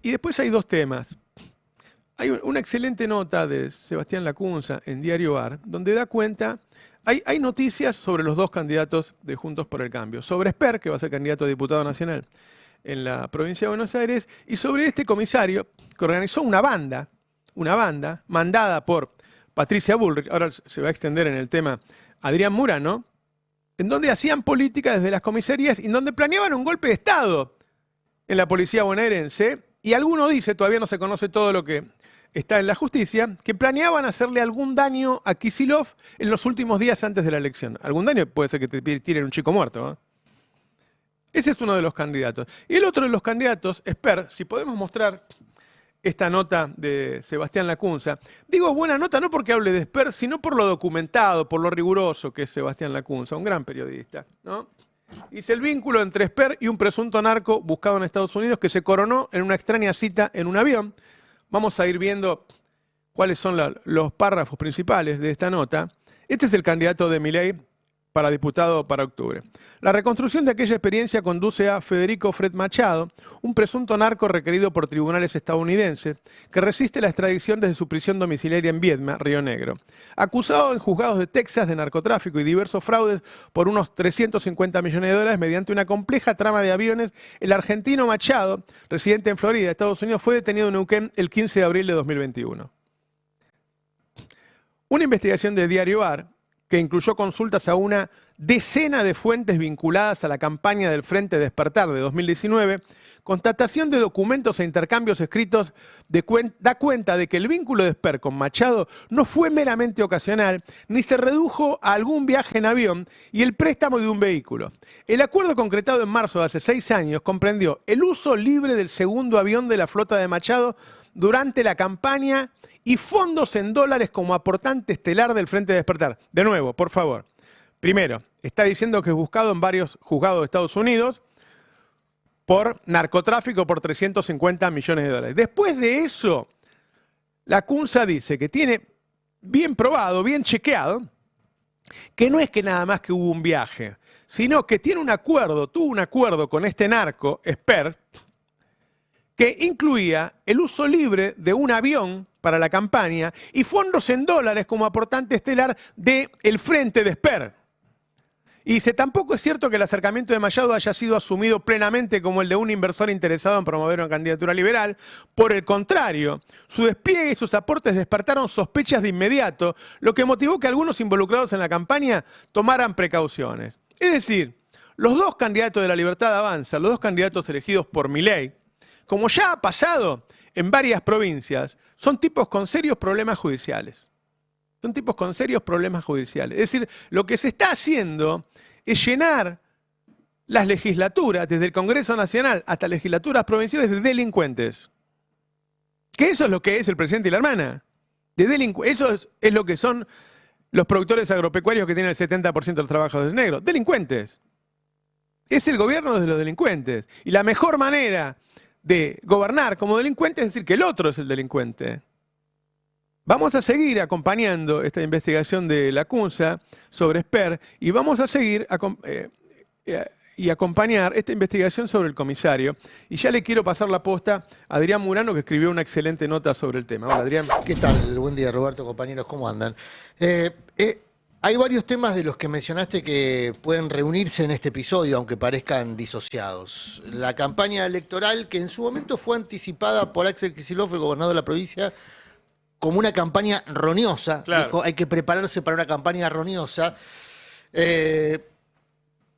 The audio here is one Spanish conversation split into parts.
Y después hay dos temas. Hay una excelente nota de Sebastián Lacunza en Diario AR, donde da cuenta, hay noticias sobre los dos candidatos de Juntos por el Cambio, sobre Esper, que va a ser candidato a diputado nacional en la provincia de Buenos Aires, y sobre este comisario que organizó una banda mandada por Patricia Bullrich, ahora se va a extender en el tema Adrián Murano, en donde hacían política desde las comisarías y en donde planeaban un golpe de Estado en la policía bonaerense, y alguno dice, todavía no se conoce todo lo que está en la justicia, que planeaban hacerle algún daño a Kicillof en los últimos días antes de la elección. Algún daño puede ser que te tiren un chico muerto, ¿eh? Ese es uno de los candidatos. Y el otro de los candidatos, Esper, si podemos mostrar esta nota de Sebastián Lacunza. Digo buena nota no porque hable de Esper, sino por lo documentado, por lo riguroso que es Sebastián Lacunza, un gran periodista, ¿no? Dice el vínculo entre Esper y un presunto narco buscado en Estados Unidos que se coronó en una extraña cita en un avión. Vamos a ir viendo cuáles son los párrafos principales de esta nota. Este es el candidato de Milei para diputado para octubre. La reconstrucción de aquella experiencia conduce a Federico Fred Machado, un presunto narco requerido por tribunales estadounidenses, que resiste la extradición desde su prisión domiciliaria en Viedma, Río Negro. Acusado en juzgados de Texas de narcotráfico y diversos fraudes por unos 350 millones de dólares mediante una compleja trama de aviones, el argentino Machado, residente en Florida, Estados Unidos, fue detenido en Neuquén el 15 de abril de 2021. Una investigación de Diario AR, que incluyó consultas a una decena de fuentes vinculadas a la campaña del Frente Despertar de 2019, constatación de documentos e intercambios escritos da cuenta de que el vínculo de Esper con Machado no fue meramente ocasional, ni se redujo a algún viaje en avión y el préstamo de un vehículo. El acuerdo concretado en marzo de hace 6 años comprendió el uso libre del segundo avión de la flota de Machado durante la campaña y fondos en dólares como aportante estelar del Frente Despertar. De nuevo, por favor. Primero, está diciendo que es buscado en varios juzgados de Estados Unidos por narcotráfico por 350 millones de dólares. Después de eso, Lacunza dice que tiene bien probado, bien chequeado, que no es que nada más que hubo un viaje, sino que tiene un acuerdo, tuvo un acuerdo con este narco, Esper, que incluía el uso libre de un avión para la campaña y fondos en dólares como aportante estelar del Frente de Esper. Y dice, tampoco es cierto que el acercamiento de Machado haya sido asumido plenamente como el de un inversor interesado en promover una candidatura liberal. Por el contrario, su despliegue y sus aportes despertaron sospechas de inmediato, lo que motivó que algunos involucrados en la campaña tomaran precauciones. Es decir, los dos candidatos de La Libertad Avanza, los dos candidatos elegidos por Milei, como ya ha pasado en varias provincias, son tipos con serios problemas judiciales. Son tipos con serios problemas judiciales. Es decir, lo que se está haciendo es llenar las legislaturas, desde el Congreso Nacional hasta legislaturas provinciales, de delincuentes. Que eso es lo que es el presidente y la hermana. Eso es lo que son los productores agropecuarios que tienen el 70% de los trabajadores negros. Delincuentes. Es el gobierno de los delincuentes. Y la mejor manera de gobernar como delincuente es decir que el otro es el delincuente. Vamos a seguir acompañando esta investigación de Lacunza sobre Esper y vamos a seguir acompañar esta investigación sobre el comisario. Y ya le quiero pasar la posta a Adrián Murano, que escribió una excelente nota sobre el tema. Hola, Adrián. ¿Qué tal? Buen día, Roberto, compañeros, ¿cómo andan? Hay varios temas de los que mencionaste que pueden reunirse en este episodio, aunque parezcan disociados. La campaña electoral, que en su momento fue anticipada por Axel Kicillof, el gobernador de la provincia, como una campaña roñosa. Claro. Dijo, hay que prepararse para una campaña roñosa.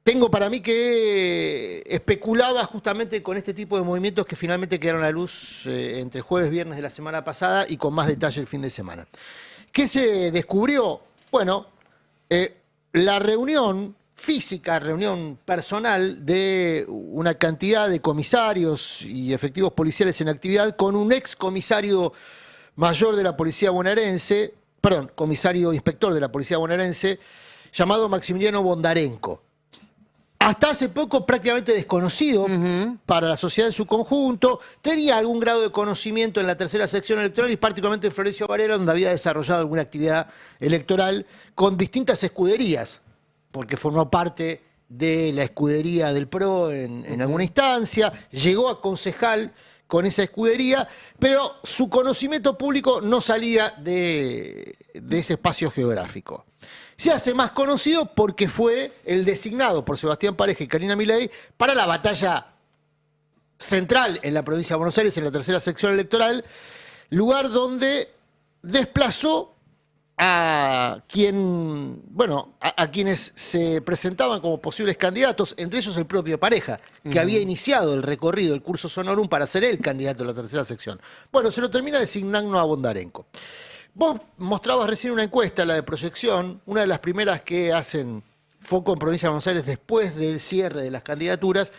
Tengo para mí que especulaba justamente con este tipo de movimientos que finalmente quedaron a la luz entre jueves y viernes de la semana pasada y con más detalle el fin de semana. ¿Qué se descubrió? Bueno, la reunión física, reunión personal de una cantidad de comisarios y efectivos policiales en actividad con un ex comisario mayor de la policía bonaerense, perdón, comisario inspector de la policía bonaerense, llamado Maximiliano Bondarenko. Hasta hace poco prácticamente desconocido para la sociedad en su conjunto, tenía algún grado de conocimiento en la tercera sección electoral y particularmente en Florencio Varela, donde había desarrollado alguna actividad electoral con distintas escuderías, porque formó parte de la escudería del PRO en alguna instancia, llegó a concejal, con esa escudería, pero su conocimiento público no salía de ese espacio geográfico. Se hace más conocido porque fue el designado por Sebastián Pareja y Karina Milei para la batalla central en la provincia de Buenos Aires, en la tercera sección electoral, lugar donde desplazó a quienes se presentaban como posibles candidatos, entre ellos el propio Pareja, que había iniciado el recorrido, el curso Sonorum, para ser el candidato de la tercera sección. Bueno, se lo termina designando a Bondarenko. Vos mostrabas recién una encuesta, la de proyección, una de las primeras que hacen foco en Provincia de Buenos Aires después del cierre de las candidaturas,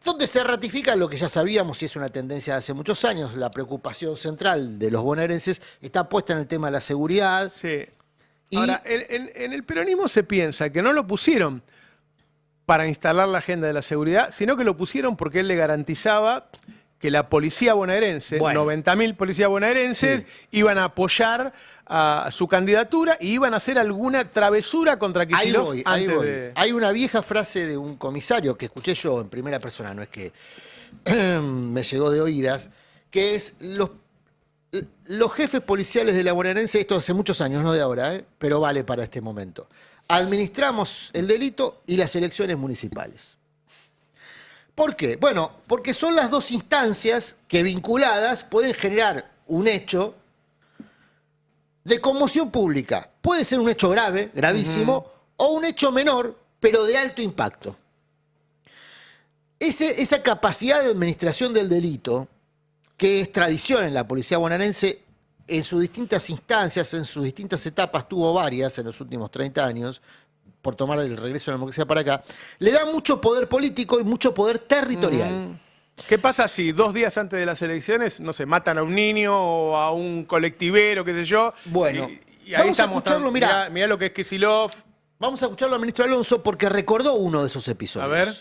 donde se ratifica lo que ya sabíamos y es una tendencia de hace muchos años. La preocupación central de los bonaerenses está puesta en el tema de la seguridad. Sí. Ahora, en el peronismo se piensa que no lo pusieron para instalar la agenda de la seguridad, sino que lo pusieron porque él le garantizaba que la policía bonaerense, 90.000 policías bonaerenses, iban a apoyar a su candidatura y iban a hacer alguna travesura contra Kicillof. Hay una vieja frase de un comisario que escuché yo en primera persona, no es que me llegó de oídas, que es los jefes policiales de la bonaerense, esto hace muchos años, no de ahora, pero vale para este momento. Administramos el delito y las elecciones municipales. ¿Por qué? Bueno, porque son las dos instancias que vinculadas pueden generar un hecho de conmoción pública. Puede ser un hecho grave, gravísimo, o un hecho menor, pero de alto impacto. Esa capacidad de administración del delito, que es tradición en la policía bonaerense, en sus distintas instancias, en sus distintas etapas, tuvo varias en los últimos 30 años, por tomar el regreso de la democracia para acá, le da mucho poder político y mucho poder territorial. ¿Qué pasa si 2 días antes de las elecciones, no sé, matan a un niño o a un colectivero, qué sé yo? Bueno, y ahí estamos. Mirá lo que es Kicillof. Vamos a escucharlo al ministro Alonso porque recordó uno de esos episodios. A ver.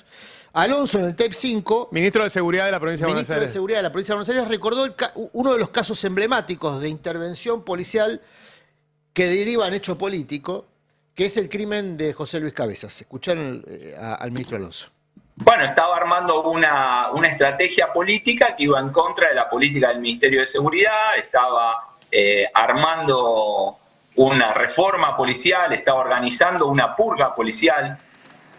Alonso en el tape 5, Ministro de Seguridad de la Provincia de Buenos Aires. Ministro de Seguridad de la Provincia de Buenos Aires, recordó uno de los casos emblemáticos de intervención policial que deriva en hecho político, que es el crimen de José Luis Cabezas. Escucharon al ministro Alonso. Bueno, estaba armando una estrategia política que iba en contra de la política del Ministerio de Seguridad, estaba armando una reforma policial, estaba organizando una purga policial.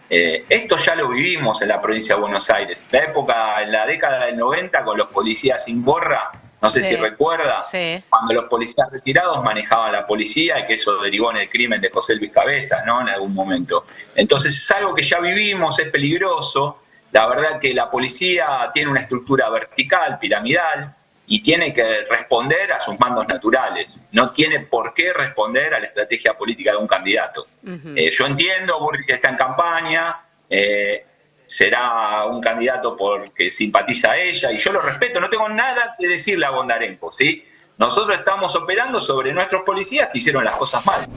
Esto ya lo vivimos en la provincia de Buenos Aires. En la década del 90, con los policías sin gorra, no sé si recuerda, cuando los policías retirados manejaban la policía y que eso derivó en el crimen de José Luis Cabezas, ¿no? En algún momento. Entonces es algo que ya vivimos, es peligroso. La verdad que la policía tiene una estructura vertical, piramidal, y tiene que responder a sus mandos naturales. No tiene por qué responder a la estrategia política de un candidato. Yo entiendo, Burri, que está en campaña, será un candidato porque simpatiza a ella, y yo lo respeto, no tengo nada que decirle a Bondarenko, ¿sí? Nosotros estamos operando sobre nuestros policías que hicieron las cosas mal.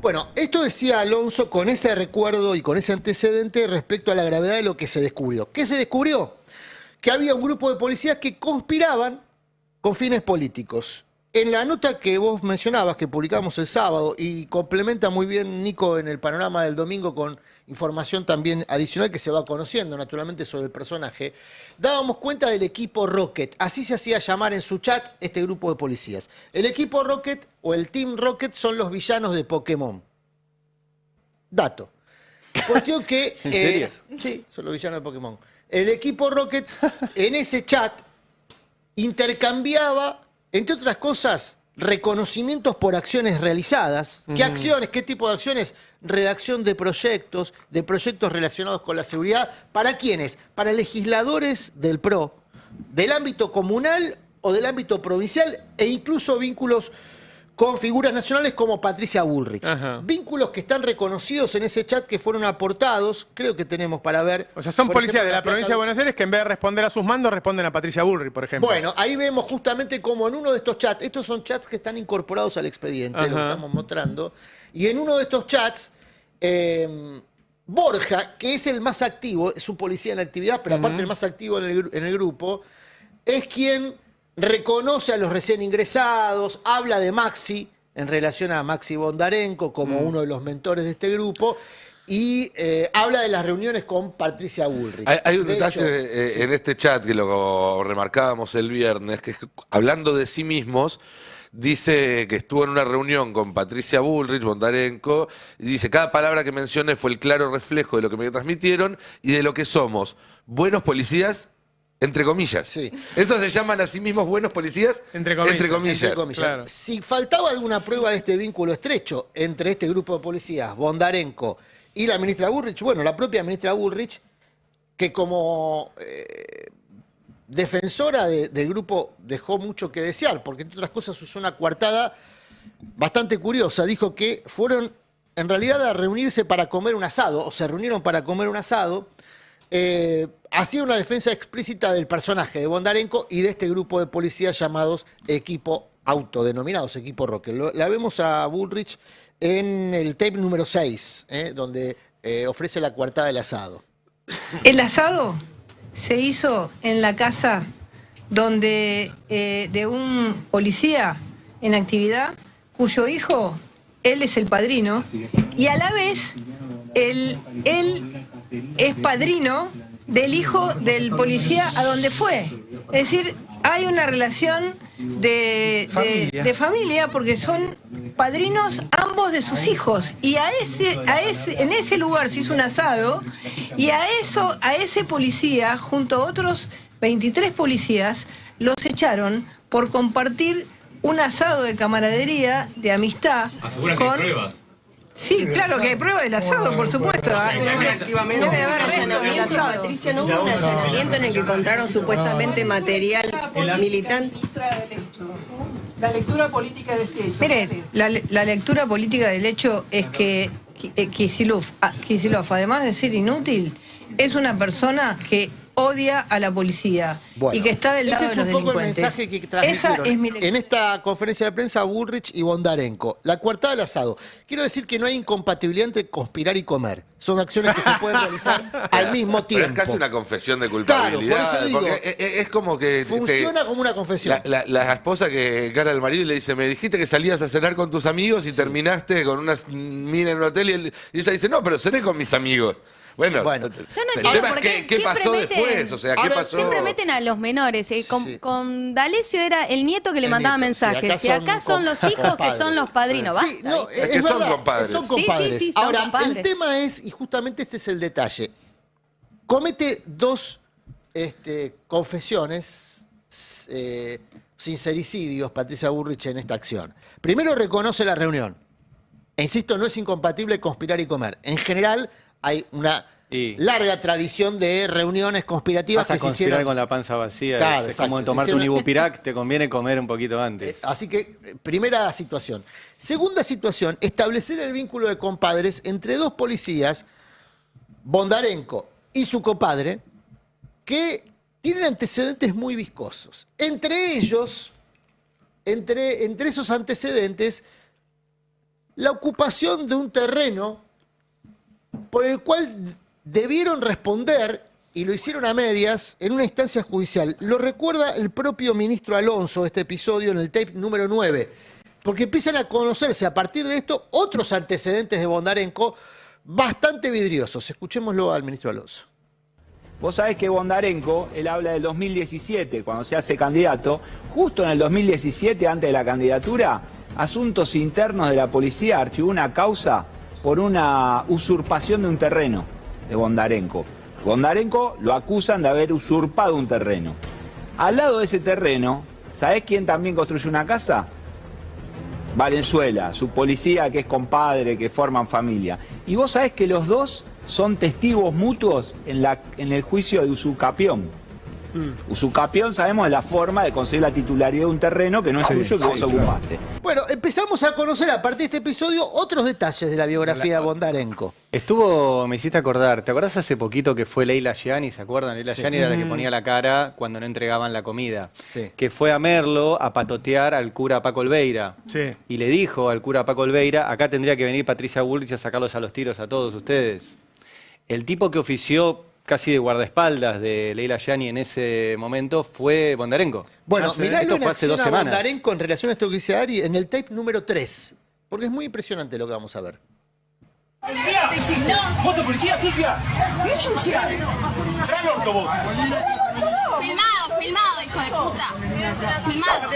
Bueno, esto decía Alonso con ese recuerdo y con ese antecedente respecto a la gravedad de lo que se descubrió. ¿Qué se descubrió? Que había un grupo de policías que conspiraban con fines políticos. En la nota que vos mencionabas, que publicamos el sábado, y complementa muy bien Nico en el panorama del domingo con información también adicional que se va conociendo naturalmente sobre el personaje, dábamos cuenta del equipo Rocket. Así se hacía llamar en su chat este grupo de policías. El equipo Rocket o el Team Rocket son los villanos de Pokémon. Dato. Cuestión que... ¿En serio? Sí, son los villanos de Pokémon. El equipo Rocket en ese chat intercambiaba, entre otras cosas, reconocimientos por acciones realizadas. ¿Qué acciones? ¿Qué tipo de acciones? Redacción de proyectos relacionados con la seguridad. ¿Para quiénes? Para legisladores del PRO, del ámbito comunal o del ámbito provincial, e incluso vínculos con figuras nacionales como Patricia Bullrich. Ajá. Vínculos que están reconocidos en ese chat, que fueron aportados, creo que tenemos para ver. O sea, son policías de la provincia de Buenos Aires que en vez de responder a sus mandos, responden a Patricia Bullrich, por ejemplo. Bueno, ahí vemos justamente como en uno de estos chats, estos son chats que están incorporados al expediente, lo estamos mostrando, y en uno de estos chats, Borja, que es el más activo, es un policía en actividad, pero aparte el más activo en el grupo, es quien reconoce a los recién ingresados, habla de Maxi en relación a Maxi Bondarenko como uno de los mentores de este grupo, y habla de las reuniones con Patricia Bullrich. Hay un De detalle hecho, en este chat que lo remarcábamos el viernes, que es que, hablando de sí mismos, dice que estuvo en una reunión con Patricia Bullrich, Bondarenko, y dice, cada palabra que mencioné fue el claro reflejo de lo que me transmitieron y de lo que somos. Buenos policías, entre comillas. Sí. ¿Eso se llaman a sí mismos buenos policías? Entre comillas. entre comillas. Claro. Si faltaba alguna prueba de este vínculo estrecho entre este grupo de policías, Bondarenko y la ministra Bullrich, bueno, la propia ministra Bullrich, que como defensora del grupo dejó mucho que desear, porque entre otras cosas usó una coartada bastante curiosa. Dijo que fueron en realidad a reunirse para comer un asado, o se reunieron para comer un asado. Hacía una defensa explícita del personaje de Bondarenko y de este grupo de policías llamados Equipo autodenominados Equipo Roque. La vemos a Bullrich en el tape número 6, donde ofrece la coartada del asado. El asado se hizo en la casa donde de un policía en actividad cuyo hijo, él es el padrino, y a la vez él es padrino del hijo del policía a donde fue. Es decir, hay una relación de familia porque son padrinos ambos de sus hijos. Y en ese lugar se hizo un asado y a ese policía, junto a otros 23 policías, los echaron por compartir un asado de camaradería, de amistad. ¿Aseguran que hay pruebas? Sí, claro que hay pruebas del asado, por supuesto. Debe haber restos del asado. Patricia, ¿no hubo un allanamiento en el que encontraron supuestamente material militante? La lectura política de este hecho. Mire, la lectura política del hecho es que Kicillof, además de ser inútil, es una persona que odia a la policía y que está del lado de los delincuentes. Este es un poco el mensaje que transmitieron Esa es mi lectura. en esta conferencia de prensa Bullrich y Bondarenko. La coartada del asado. Quiero decir que no hay incompatibilidad entre conspirar y comer. Son acciones que se pueden realizar al mismo tiempo. Pero es casi una confesión de culpabilidad. Claro, por eso digo, porque es como que... funciona como una confesión. La esposa que cara al marido y le dice, me dijiste que salías a cenar con tus amigos y terminaste con una mina en un hotel y ella dice, no, pero cené con mis amigos. Bueno, Sí, bueno. Yo no el entiendo tema por es qué qué pasó siempre meten- después, o sea, qué Ahora, pasó... Siempre meten a los menores. Sí. Con D'Alessio era el nieto que le El mandaba nieto, sí, mensajes. acá y acá son los hijos que compadres. son los padrinos. Sí, Basta, no, ¿viste? Es que son verdad, compadres. Son Sí, compadres. sí, son Ahora, compadres. el tema es, y justamente este es el detalle, comete dos confesiones, sincericidios, Patricia Bullrich, en esta acción. Primero, reconoce la reunión. E insisto, no es incompatible conspirar y comer. En general, hay una larga tradición de reuniones conspirativas Vas a que se conspirar hicieron. con la panza vacía. Claro, es como exacto. tomarte Se un hicieron- ibupirac, te conviene comer un poquito antes. Así que, primera situación. Segunda situación, establecer el vínculo de compadres entre dos policías, Bondarenko y su compadre, que tienen antecedentes muy viscosos. Entre ellos, entre esos antecedentes, la ocupación de un terreno por el cual debieron responder, y lo hicieron a medias, en una instancia judicial. Lo recuerda el propio ministro Alonso, este episodio, en el tape número 9. Porque empiezan a conocerse a partir de esto otros antecedentes de Bondarenko bastante vidriosos. Escuchémoslo al ministro Alonso. Vos sabés que Bondarenko, él habla del 2017, cuando se hace candidato, justo en el 2017, antes de la candidatura, Asuntos Internos de la Policía archivó una causa por una usurpación de un terreno de Bondarenko. Bondarenko lo acusan de haber usurpado un terreno. Al lado de ese terreno, ¿sabés quién también construyó una casa? Valenzuela, su policía que es compadre, que forman familia. Y vos sabés que los dos son testigos mutuos en el juicio de usucapión. Usucapión, sabemos, es la forma de conseguir la titularidad de un terreno que no es tuyo, que vos ocupaste. Bueno, empezamos a conocer a partir de este episodio otros detalles de la biografía de Bondarenko. Me hiciste acordar, ¿te acordás hace poquito que fue Leila Gianni? ¿Se acuerdan? Leila Gianni era la que ponía la cara cuando no entregaban la comida. Sí. Que fue a Merlo a patotear al cura Paco Olveira. Sí. Y le dijo al cura Paco Olveira, acá tendría que venir Patricia Bullrich a sacarlos a los tiros a todos ustedes. El tipo que ofició casi de guardaespaldas de Leila Gianni en ese momento fue Bondarenko. Bueno, Esto mirá fue hace 2 a semanas. Bondarenko en relación a esto que dice Ari en el tape número 3. Porque es muy impresionante lo que vamos a ver. ¿Vos sos policía sucia? ¿Qué sucia? ¡Cerrá el orto vos! Filmado, hijo de puta. Filmado.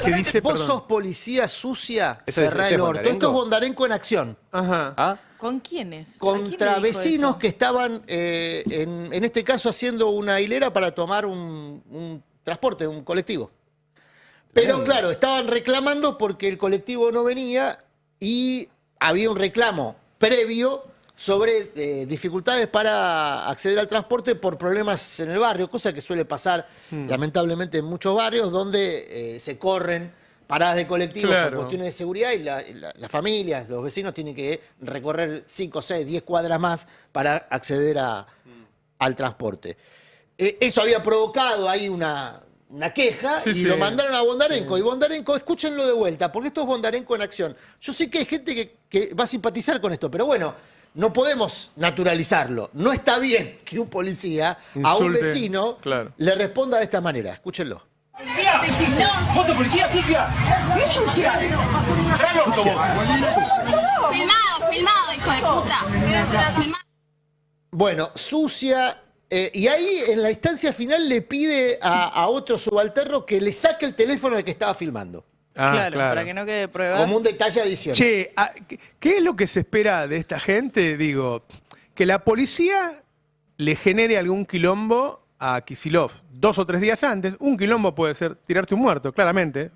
¿Qué dice? Vos Perdón. sos policía sucia, Eso es- cerrá ese el es orto. Bondarenko. Esto es Bondarenko en acción. Ajá. ¿Ah? ¿Con quiénes? Contra vecinos que estaban, en este caso, haciendo una hilera para tomar un transporte, un colectivo. Pero claro, estaban reclamando porque el colectivo no venía y había un reclamo previo sobre dificultades para acceder al transporte por problemas en el barrio, cosa que suele pasar lamentablemente en muchos barrios donde se corren paradas de colectivos Claro. por cuestiones de seguridad y las familias, los vecinos tienen que recorrer 5, 6, 10 cuadras más para acceder al transporte. Eso había provocado ahí una queja Sí, y sí. lo mandaron a Bondarenko. Y Bondarenko, escúchenlo de vuelta, porque esto es Bondarenko en acción. Yo sé que hay gente que va a simpatizar con esto, pero bueno, no podemos naturalizarlo. No está bien que un policía a un Insulte. vecino Claro. le responda de esta manera. Escúchenlo. ¿Vos sos policía sucia? ¿Qué sucia? ¡Cerrá el orto vos! Filmado, hijo de puta. Filmado. Bueno, sucia. Y ahí en la instancia final le pide a otro subalterno que le saque el teléfono al que estaba filmando. Claro, para que no quede pruebas. Como un detalle adicional. Che, ¿qué es lo que se espera de esta gente? Digo, que la policía le genere algún quilombo a Kisilov 2 o 3 días antes. Un quilombo puede ser tirarte un muerto, claramente.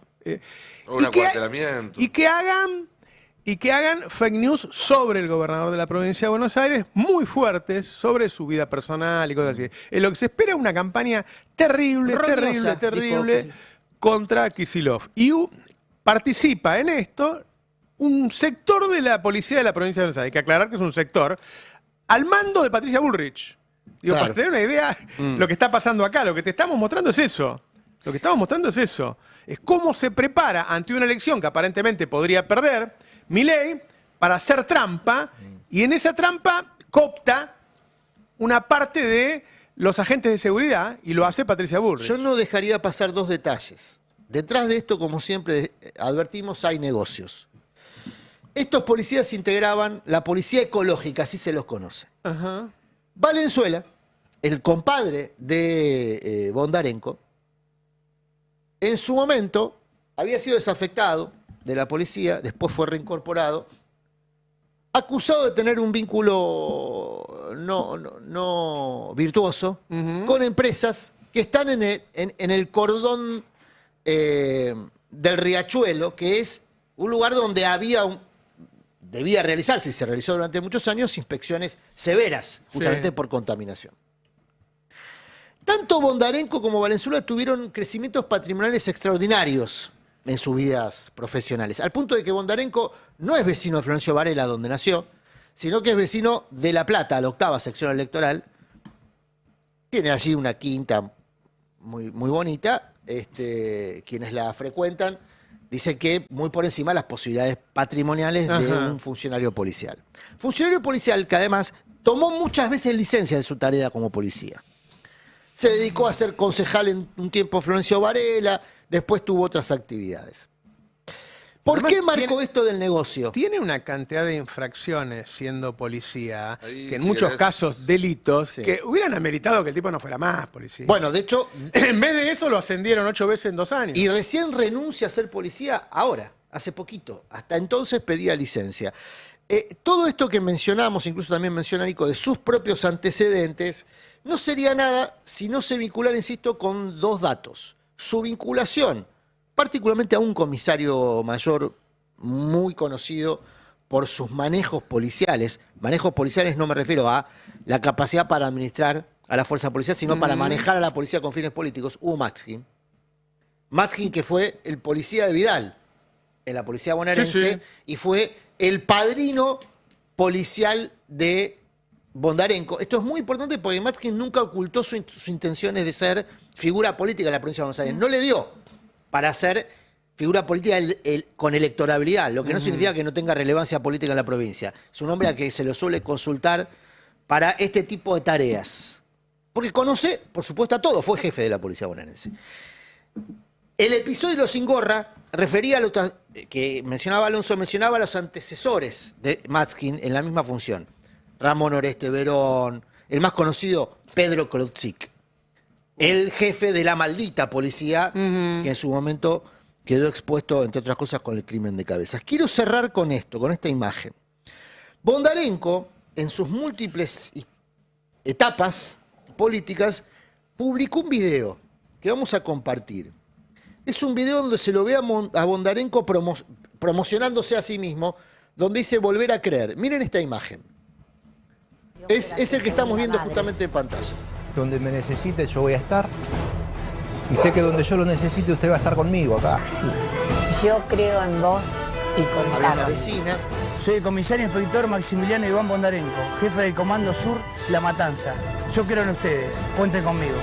Un y que- acuartelamiento. Y que hagan fake news sobre el gobernador de la provincia de Buenos Aires, muy fuertes, sobre su vida personal y cosas así. Lo que se espera es una campaña terrible, Roñosa, terrible dijo. contra Kisilov. Y participa en esto un sector de la policía de la provincia de Buenos Aires. Hay que aclarar que es un sector al mando de Patricia Bullrich. Digo, Claro. para tener una idea, lo que está pasando acá, lo que te estamos mostrando es eso. Lo que estamos mostrando es eso. Es cómo se prepara ante una elección que aparentemente podría perder Milei para hacer trampa y en esa trampa coopta una parte de los agentes de seguridad y lo hace Patricia Bullrich. Yo no dejaría pasar 2 detalles. Detrás de esto, como siempre advertimos, hay negocios. Estos policías integraban la policía ecológica, así se los conoce. Ajá. Valenzuela, el compadre de Bondarenko, en su momento había sido desafectado de la policía, después fue reincorporado, acusado de tener un vínculo no virtuoso con empresas que están en el cordón del Riachuelo, que es un lugar donde debía realizarse, y se realizó durante muchos años, inspecciones severas, justamente Sí. por contaminación. Tanto Bondarenko como Valenzuela tuvieron crecimientos patrimoniales extraordinarios en sus vidas profesionales, al punto de que Bondarenko no es vecino de Florencio Varela, donde nació, sino que es vecino de La Plata, la 8ª sección electoral. Tiene allí una quinta muy, muy bonita. Quienes la frecuentan dicen que muy por encima de las posibilidades patrimoniales de Ajá. un funcionario policial. Funcionario policial que además tomó muchas veces licencia de su tarea como policía. Se dedicó a ser concejal en un tiempo Florencio Varela, después tuvo otras actividades. ¿Por Además, qué marcó esto del negocio? Tiene una cantidad de infracciones siendo policía, Ahí, que en si muchos querés. casos delitos, Sí. que hubieran ameritado que el tipo no fuera más policía. Bueno, de hecho, En vez de eso lo ascendieron 8 veces en 2 años. y recién renuncia a ser policía ahora, hace poquito. Hasta entonces pedía licencia. Todo esto que mencionamos, incluso también menciona Nico, de sus propios antecedentes, no sería nada si no se vinculara, insisto, con 2 datos. Su vinculación, particularmente a un comisario mayor muy conocido por sus manejos policiales. Manejos policiales no me refiero a la capacidad para administrar a la fuerza policial, sino para manejar a la policía con fines políticos. Hugo Maxkin. Maxkin, que fue el policía de Vidal en la policía bonaerense, Sí, sí. y fue el padrino policial de Bondarenko. Esto es muy importante porque Maxkin nunca ocultó sus intenciones de ser figura política en la provincia de Buenos Aires. No le dio para ser figura política con electorabilidad, lo que no significa que no tenga relevancia política en la provincia. Es un hombre a que se lo suele consultar para este tipo de tareas. Porque conoce, por supuesto, a todo. Fue jefe de la policía bonaerense. El episodio de los Ingorra refería a lo que mencionaba Alonso, mencionaba a los antecesores de Matzkin en la misma función. Ramón Oreste Verón, el más conocido, Pedro Klotzik, el jefe de la maldita policía, que en su momento quedó expuesto, entre otras cosas, con el crimen de Cabezas. Quiero cerrar con esto, con esta imagen. Bondarenko, en sus múltiples etapas políticas, publicó un video que vamos a compartir. Es un video donde se lo ve a Bondarenko promocionándose a sí mismo, donde dice volver a creer. Miren esta imagen. Es el que estamos viendo justamente en pantalla. Donde me necesite yo voy a estar. Y sé que donde yo lo necesite usted va a estar conmigo acá. Yo creo en vos y con la vecina. Soy el comisario inspector Maximiliano Iván Bondarenko, jefe del Comando Sur La Matanza. Yo creo en ustedes. Cuenten conmigo.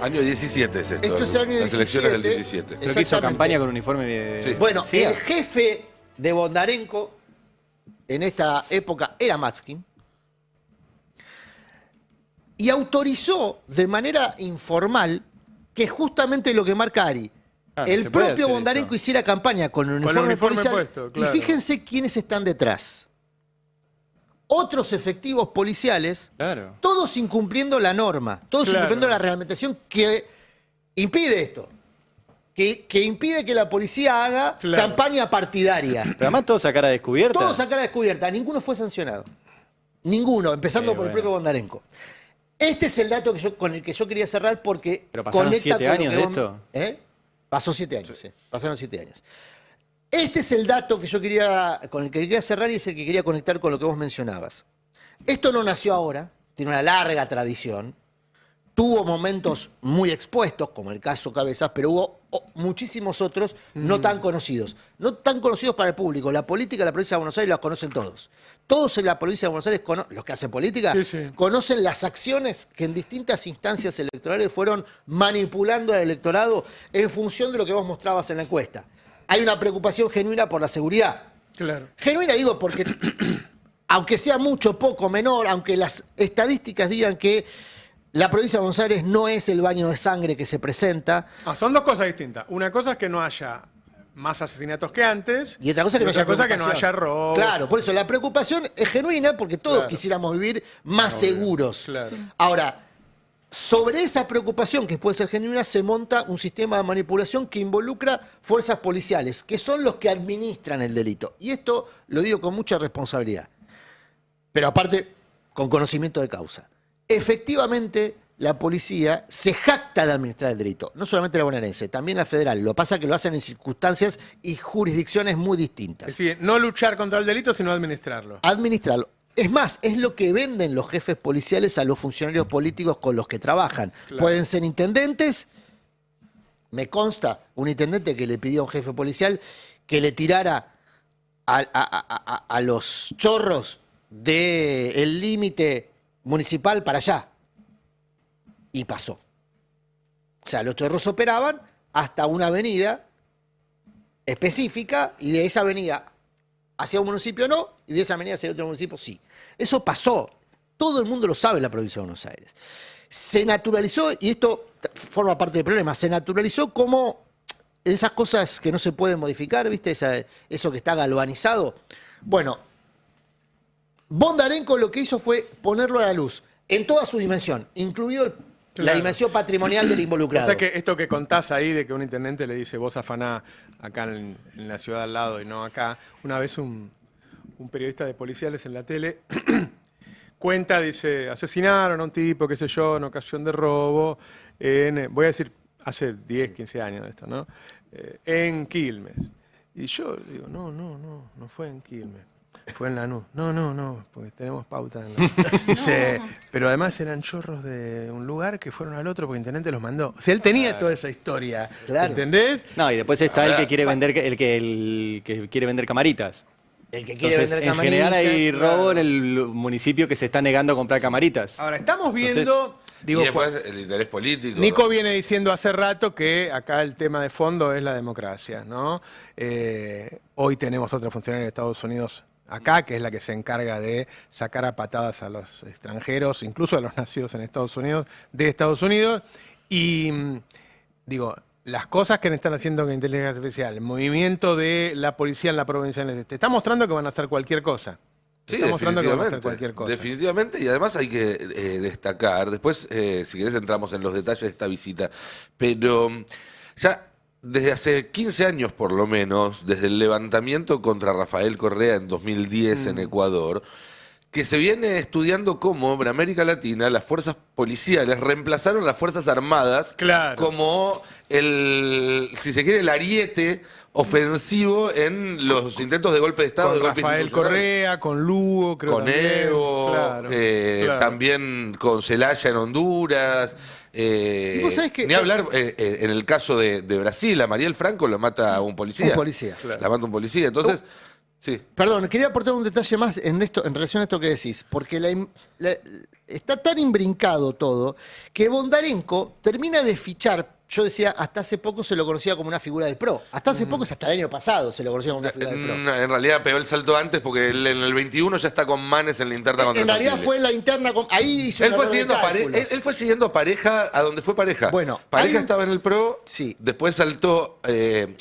Año 17 es esto. Esto es año 17. Las elecciones del 17. Creo que hizo campaña con uniforme de... Sí. Bueno, policía. el jefe de Bondarenko en esta época era Matzkin. Y autorizó de manera informal, que es justamente lo que marca Ari, el propio Bondarenko hiciera campaña con el uniforme policial. Puesto, claro. Y fíjense quiénes están detrás. Otros efectivos policiales, Claro. todos incumpliendo la norma, todos Claro. incumpliendo la reglamentación que impide esto. Que impide que la policía haga Claro. campaña partidaria. Pero además todos a cara descubierta. Todos a cara descubierta, ninguno fue sancionado. Ninguno, empezando por el propio Bondarenko. Este es el dato con el que yo quería cerrar porque Pero pasaron conecta 7 con lo años que de vos- esto. ¿Eh? Pasó 7 años, sí. Pasaron 7 años. Este es el dato que yo con el que quería cerrar y es el que quería conectar con lo que vos mencionabas. Esto no nació ahora, tiene una larga tradición. Tuvo momentos muy expuestos, como el caso Cabezas, pero hubo muchísimos otros no tan conocidos. No tan conocidos para el público. La política de la provincia de Buenos Aires la conocen todos. Todos en la provincia de Buenos Aires, los que hacen política, conocen las acciones que en distintas instancias electorales fueron manipulando al electorado en función de lo que vos mostrabas en la encuesta. Hay una preocupación genuina por la seguridad. Claro. Genuina digo porque, aunque sea mucho, poco, menor, aunque las estadísticas digan que la provincia de Buenos Aires no es el baño de sangre que se presenta. Son dos cosas distintas. Una cosa es que no haya más asesinatos que antes. Y otra cosa es que no haya preocupación. robo. Claro, por eso la preocupación es genuina porque todos quisiéramos vivir más seguros. Claro. Ahora, sobre esa preocupación que puede ser genuina se monta un sistema de manipulación que involucra fuerzas policiales, que son los que administran el delito. Y esto lo digo con mucha responsabilidad. Pero aparte, con conocimiento de causa. Efectivamente, la policía se jacta de administrar el delito. No solamente la bonaerense, también la federal. Lo que pasa es que lo hacen en circunstancias y jurisdicciones muy distintas. Es decir, no luchar contra el delito, sino administrarlo. Administrarlo. Es más, es lo que venden los jefes policiales a los funcionarios políticos con los que trabajan. Claro. Pueden ser intendentes. Me consta un intendente que le pidió a un jefe policial que le tirara a los chorros del límite municipal para allá. Y pasó. O sea, los chorros operaban hasta una avenida específica y de esa avenida hacia un municipio no, y de esa avenida hacia otro municipio sí. Eso pasó. Todo el mundo lo sabe en la provincia de Buenos Aires. Se naturalizó, y esto forma parte del problema, se naturalizó como esas cosas que no se pueden modificar, ¿viste? Eso que está galvanizado. Bueno, Bondarenko lo que hizo fue ponerlo a la luz, en toda su dimensión, incluido la dimensión patrimonial del involucrado. O sea que esto que contás ahí de que un intendente le dice vos afaná acá en la ciudad al lado y no acá. Una vez un periodista de policiales en la tele cuenta, dice, asesinaron a un tipo, qué sé yo, en ocasión de robo, voy a decir, hace 10, 15 años de esto, ¿no? En Quilmes. Y yo digo, no fue en Quilmes. Fue en Lanús. No, porque tenemos pauta en Lanús. Dice, pero además eran chorros de un lugar que fueron al otro porque el intendente los mandó. O sea, él tenía toda esa historia. Claro. ¿Entendés? No, y después está el que quiere vender el que quiere vender camaritas. El que quiere vender En camaritas. general hay claro. robo en el municipio que se está negando a comprar camaritas. Ahora, estamos viendo... Y después el interés político. Nico viene diciendo hace rato que acá el tema de fondo es la democracia, ¿no? Hoy tenemos otra funcionaria de Estados Unidos acá, que es la que se encarga de sacar a patadas a los extranjeros, incluso a los nacidos en Estados Unidos, de Estados Unidos. Y digo, las cosas que están haciendo con inteligencia artificial, el movimiento de la policía en la provincia del Este, está mostrando que van a hacer cualquier cosa. Sí, Está mostrando que van a hacer cualquier cosa. Definitivamente, y además hay que destacar, después si querés entramos en los detalles de esta visita, pero ya desde hace 15 años por lo menos, desde el levantamiento contra Rafael Correa en 2010 en Ecuador, que se viene estudiando cómo en América Latina las fuerzas policiales reemplazaron las fuerzas armadas como si se quiere, el ariete ofensivo en los intentos de golpe de Estado. Con de golpe Rafael Correa, con Lugo, creo con también. Evo, Claro. también con Zelaya en Honduras. Y vos sabés que ni hablar en el caso de Brasil, a Mariel Franco lo mata un policía. Un policía. La mata un policía. Entonces, sí. Perdón, quería aportar un detalle más en relación a esto que decís, porque está tan imbrincado todo que Bondarenko termina de fichar. Yo decía, hasta hace poco se lo conocía como una figura del PRO. Hasta hace poco, hasta el año pasado, se lo conocía como una figura del PRO. En realidad pegó el salto antes porque él en el 21 ya está con Manes en la interna contra En realidad Santilli. fue en la interna, ahí hizo Él un fue, error de siguiendo cálculos. él fue siguiendo a Pareja a donde fue Pareja. Bueno, Pareja estaba en el PRO, sí. Después saltó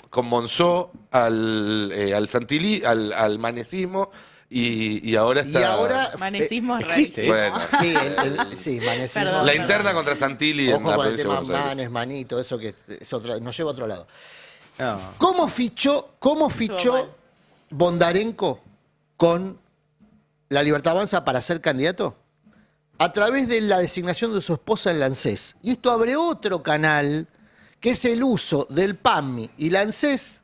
con Monzó al Santilli, al manesismo, y ahora está... Y ahora... Manesismo es existe. Bueno. Sí, sí, manesismo. Perdón, la interna contra Santilli en Ojo la con el provincia de tema Buenos Aires. Manes, Manito, eso que es nos lleva a otro lado. No. ¿Cómo fichó Bondarenko con la Libertad Avanza para ser candidato? A través de la designación de su esposa en la ANSES. Y esto abre otro canal, que es el uso del PAMI y la ANSES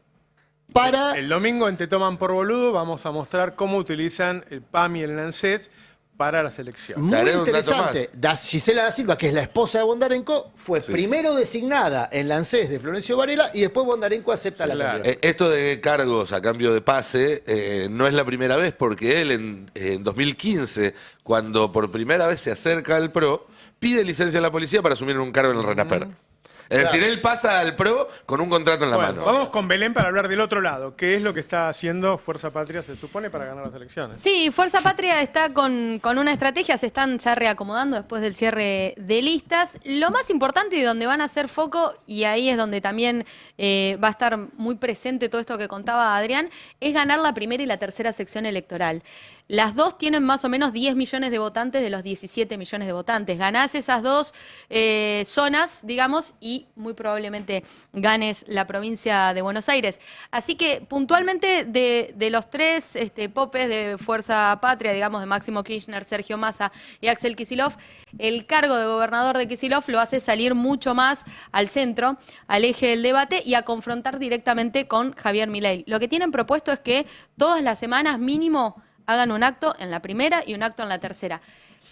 para... El domingo en Te Toman por Boludo vamos a mostrar cómo utilizan el PAMI y el ANSES para las elecciones. Muy interesante. Gisela da Silva, que es la esposa de Bondarenko, fue primero designada en la ANSES de Florencio Varela y después Bondarenko acepta la candidatura. Esto de cargos a cambio de pase no es la primera vez, porque él en 2015, cuando por primera vez se acerca al PRO, pide licencia a la policía para asumir un cargo en el RENAPER. Es decir, él pasa al PRO con un contrato en la mano. Vamos con Belén para hablar del otro lado. ¿Qué es lo que está haciendo Fuerza Patria, se supone, para ganar las elecciones? Sí, Fuerza Patria está con una estrategia, se están ya reacomodando después del cierre de listas. Lo más importante y donde van a hacer foco, y ahí es donde también va a estar muy presente todo esto que contaba Adrián, es ganar la primera y la tercera sección electoral. Las dos tienen más o menos 10 millones de votantes de los 17 millones de votantes. Ganás esas dos zonas, digamos, y muy probablemente ganes la provincia de Buenos Aires. Así que puntualmente de los tres popes de Fuerza Patria, digamos, de Máximo Kirchner, Sergio Massa y Axel Kicillof, el cargo de gobernador de Kicillof lo hace salir mucho más al centro, al eje del debate y a confrontar directamente con Javier Milei. Lo que tienen propuesto es que todas las semanas mínimo hagan un acto en la primera y un acto en la tercera.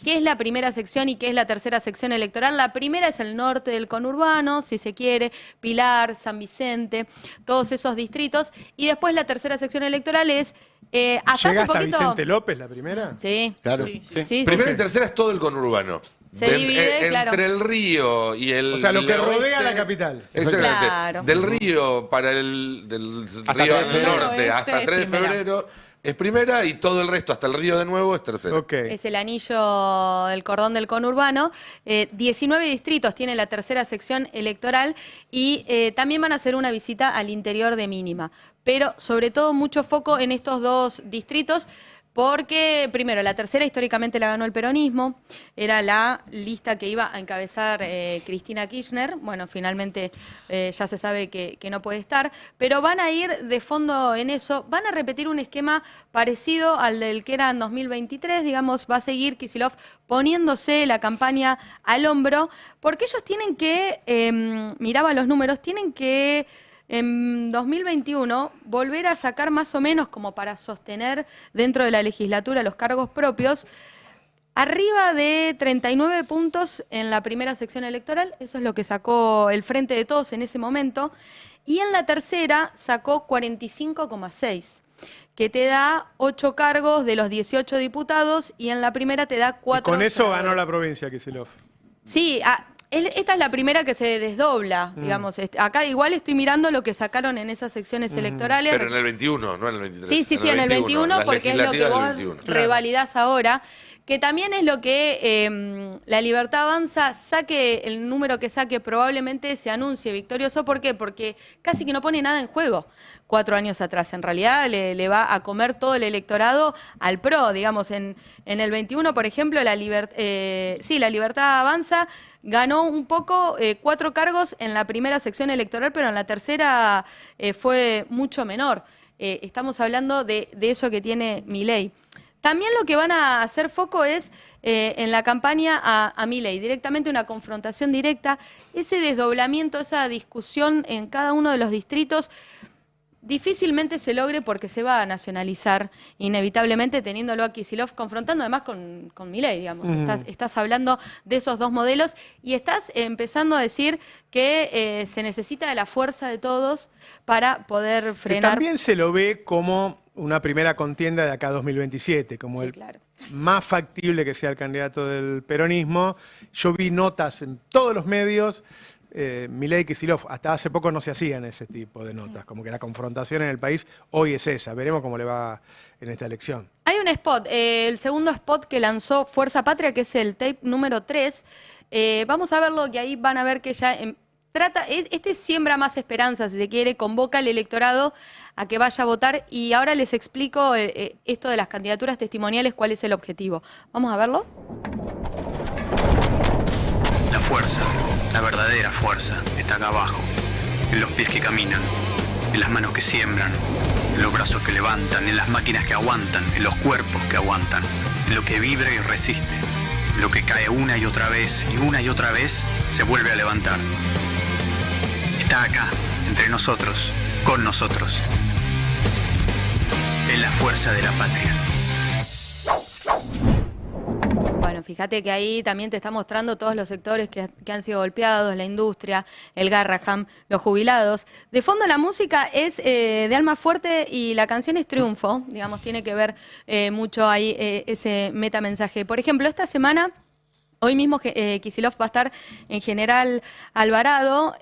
¿Qué es la primera sección y qué es la tercera sección electoral? La primera es el norte del conurbano, si se quiere, Pilar, San Vicente, todos esos distritos. Y después la tercera sección electoral es... hasta ¿Llega hace hasta poquito... Vicente López la primera? Sí. Claro. Sí. Primera y tercera es todo el conurbano. Se divide, claro. Entre el río y el... O sea, lo que oeste, rodea la capital. Exactamente. Claro. Del río para del Hasta río 3 de del febrero. norte hasta 3 de febrero es primera y todo el resto hasta el río de nuevo es tercera. Es el anillo del cordón del conurbano. 19 distritos tiene la tercera sección electoral y también van a hacer una visita al interior de mínima. Pero sobre todo mucho foco en estos dos distritos porque, primero, la tercera históricamente la ganó el peronismo, era la lista que iba a encabezar Cristina Kirchner, bueno, finalmente ya se sabe que no puede estar, pero van a ir de fondo en eso, van a repetir un esquema parecido al del que era en 2023, digamos, va a seguir Kicillof poniéndose la campaña al hombro, porque ellos tienen que, miraba los números, tienen que... En 2021, volver a sacar más o menos como para sostener dentro de la legislatura los cargos propios, arriba de 39 puntos en la primera sección electoral, eso es lo que sacó el Frente de Todos en ese momento, y en la tercera sacó 45,6, que te da 8 cargos de los 18 diputados, y en la primera te da 4. Con eso ganó la provincia, Kicillof. Sí, esta es la primera que se desdobla, digamos. Acá igual estoy mirando lo que sacaron en esas secciones electorales. Pero en el 21, no en el 23. Sí, en el 21, porque es lo que vos revalidás ahora. que también es lo que La Libertad Avanza, saque el número que saque, probablemente se anuncie victorioso. ¿Por qué? Porque casi que no pone nada en juego 4 años atrás. En realidad le va a comer todo el electorado al PRO. Digamos, en el 21, por ejemplo, La Libertad Avanza ganó un poco 4 cargos en la primera sección electoral, pero en la tercera fue mucho menor. Estamos hablando de eso que tiene Milei. También lo que van a hacer foco es en la campaña a Milei, directamente una confrontación directa, ese desdoblamiento, esa discusión en cada uno de los distritos. Difícilmente se logre porque se va a nacionalizar inevitablemente teniéndolo a Kicillof confrontando además con Milei, digamos. Estás hablando de esos dos modelos y estás empezando a decir que se necesita de la fuerza de todos para poder frenar. Que también se lo ve como una primera contienda de acá a 2027, como más factible que sea el candidato del peronismo. Yo vi notas en todos los medios. Milei y Kicillof, hasta hace poco no se hacían ese tipo de notas, como que la confrontación en el país hoy es esa. Veremos cómo le va en esta elección. Hay un spot, el segundo spot que lanzó Fuerza Patria, que es el tape número 3. Vamos a verlo, que ahí van a ver que ya este siembra más esperanza, si se quiere, convoca al electorado a que vaya a votar, y ahora les explico esto de las candidaturas testimoniales, cuál es el objetivo. Vamos a verlo. La fuerza, la verdadera fuerza, está acá abajo, en los pies que caminan, en las manos que siembran, en los brazos que levantan, en las máquinas que aguantan, en los cuerpos que aguantan, en lo que vibra y resiste, en lo que cae una y otra vez se vuelve a levantar. Está acá, entre nosotros, con nosotros. Es la fuerza de la patria. Bueno, fíjate que ahí también te está mostrando todos los sectores que han sido golpeados, la industria, el Garraham, los jubilados. De fondo la música es de Alma Fuerte y la canción es Triunfo, digamos, tiene que ver mucho ahí ese metamensaje. Por ejemplo, esta semana... Hoy mismo Kicillof va a estar en General Alvarado,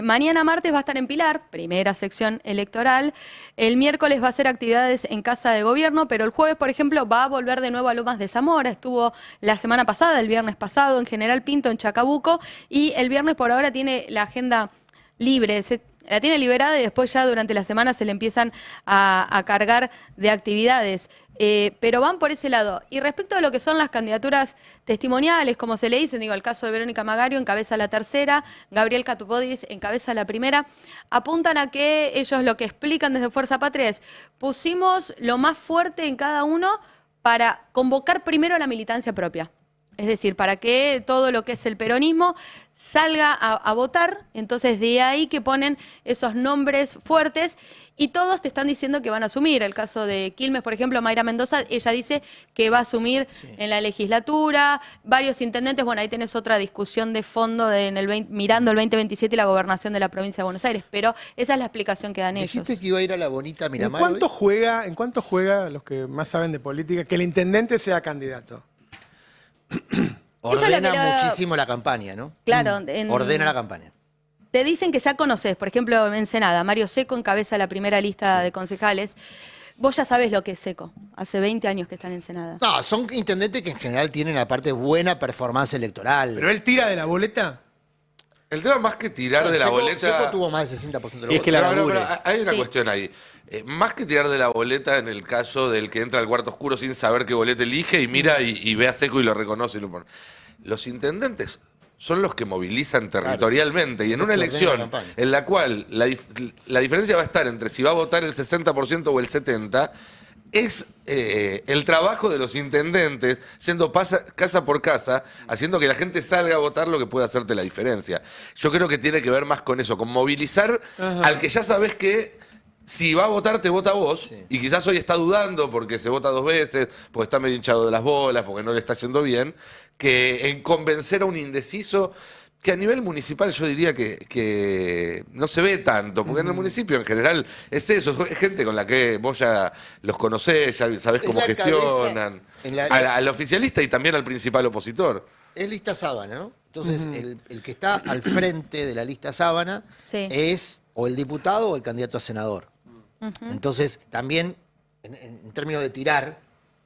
mañana martes va a estar en Pilar, primera sección electoral, el miércoles va a hacer actividades en Casa de Gobierno, pero el jueves, por ejemplo, va a volver de nuevo a Lomas de Zamora, estuvo la semana pasada, el viernes pasado, en General Pinto, en Chacabuco, y el viernes por ahora tiene la agenda libre, la tiene liberada y después ya durante la semana se le empiezan a cargar de actividades. Pero van por ese lado. Y respecto a lo que son las candidaturas testimoniales, como se le dicen, digo, el caso de Verónica Magario encabeza la tercera, Gabriel Catopodis encabeza la primera, apuntan a que ellos lo que explican desde Fuerza Patria es: pusimos lo más fuerte en cada uno para convocar primero a la militancia propia. Es decir, para que todo lo que es el peronismo salga a votar, entonces de ahí que ponen esos nombres fuertes y todos te están diciendo que van a asumir. El caso de Quilmes, por ejemplo, Mayra Mendoza, ella dice que va a asumir en la legislatura, varios intendentes, bueno, ahí tenés otra discusión de fondo mirando el 2027 y la gobernación de la provincia de Buenos Aires, pero esa es la explicación que dan ellos. Dijiste que iba a ir a la bonita Miramar. ¿En cuánto juega, los que más saben de política, que el intendente sea candidato? Ordena muchísimo la campaña, ¿no? Claro. Ordena la campaña. Te dicen que ya conoces, por ejemplo, en Ensenada, Mario Seco encabeza la primera lista de concejales. Vos ya sabés lo que es Seco. Hace 20 años que está en Ensenada. No, son intendentes que en general tienen aparte buena performance electoral. ¿Pero él tira de la boleta? El tema más que tirar de la boleta... Seco tuvo más del 60% de los votos. Es que pero hay una cuestión ahí. Más que tirar de la boleta en el caso del que entra al cuarto oscuro sin saber qué boleta elige y mira y ve a Seco y lo reconoce y lo pone. Los intendentes son los que movilizan territorialmente, y en una elección en la cual la diferencia va a estar entre si va a votar el 60% o el 70%, es el trabajo de los intendentes yendo casa por casa, haciendo que la gente salga a votar, lo que puede hacerte la diferencia. Yo creo que tiene que ver más con eso, con movilizar al que ya sabes que si va a votar, te vota a vos, y quizás hoy está dudando porque se vota 2 veces, porque está medio hinchado de las bolas, porque no le está yendo bien, que en convencer a un indeciso, que a nivel municipal yo diría que no se ve tanto, porque en el municipio en general es eso, es gente con la que vos ya los conocés, ya sabés cómo gestionan, al oficialista y también al principal opositor. Es lista sábana, ¿no? Entonces, el que está al frente de la lista sábana es o el diputado o el candidato a senador. Entonces, también, en términos de tirar,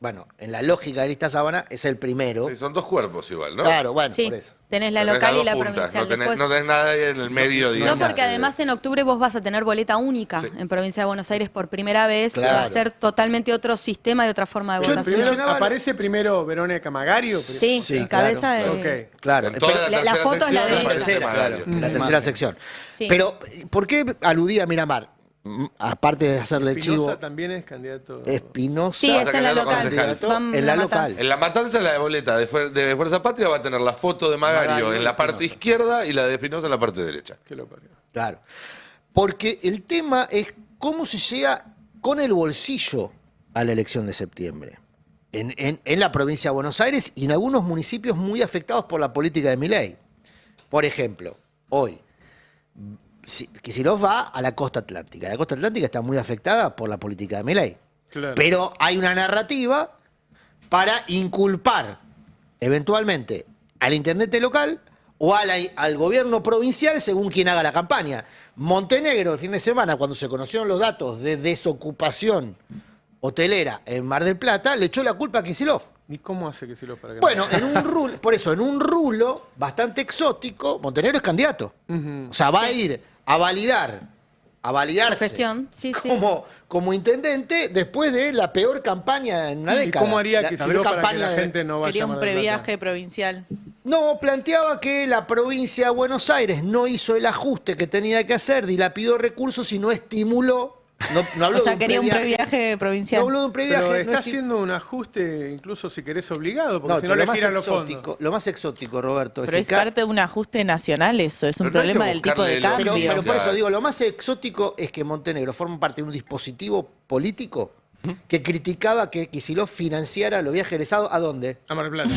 bueno, en la lógica de Lista Sábana es el primero. Sí, son dos cuerpos igual, ¿no? Claro, bueno, Sí, por eso. tenés la Tenés local las y la dos puntas, provincial. no tenés nada ahí en el medio, No, digamos. porque además en octubre vos vas a tener boleta única en Provincia de Buenos Aires por primera vez. Claro. Va a ser totalmente otro sistema y otra forma de Yo votación. primero- ¿Aparece primero Verónica Magario? Sí, Sí, cabeza de... Ok. Claro, En toda pero la foto es la de la ella. tercera, Magario. la tercera sección. Sí. Pero, ¿por qué aludía a Miramar? Aparte de hacerle el chivo, Espinosa también es candidato. Espinosa. Sí, es en la local. candidato Van en la La local. Matanza. En la matanza, la de boleta de Fuerza Patria va a tener la foto de Magario Magario en la y parte Espinosa. izquierda y la de Espinosa en la parte derecha. ¿Qué lo parió? Claro. Porque el tema es cómo se llega con el bolsillo a la elección de septiembre. En la provincia de Buenos Aires y en algunos municipios muy afectados por la política de Milei. Por ejemplo, hoy, Kicillof va a la costa atlántica. La costa atlántica está muy afectada por la política de Milei. Claro. Pero hay una narrativa para inculpar eventualmente al intendente local o al gobierno provincial según quien haga la campaña. Montenegro, el fin de semana, cuando se conocieron los datos de desocupación hotelera en Mar del Plata, le echó la culpa a Kicillof. ¿Y cómo hace Kicillof para que Bueno, en un rulo, por eso, en un rulo bastante exótico, Montenegro es candidato. O sea, va a ir a validarse Gestión, sí, sí. como intendente después de la peor campaña en una ¿Y década. cómo haría La Kicillof peor para que campaña la de- gente no vaya Quería a un Mar del Plata? previaje provincial. No, planteaba que la provincia de Buenos Aires no hizo el ajuste que tenía que hacer, dilapidó recursos y no estimuló. No habló O sea, de un quería un previaje provincial. No habló de un previaje. Pero no está esti- haciendo un ajuste, incluso si querés obligado, porque No, si no pero le lo más giran los fondos. exótico, lo más exótico, Roberto. Pero es que parte de un ajuste nacional eso, es un Pero no hay que problema del tipo de buscarle cambio. Pero por eso digo, lo más exótico es que Montenegro forma parte de un dispositivo político que criticaba que Kicillof financiara los viajes egresados ¿a dónde? A Mar del Plata.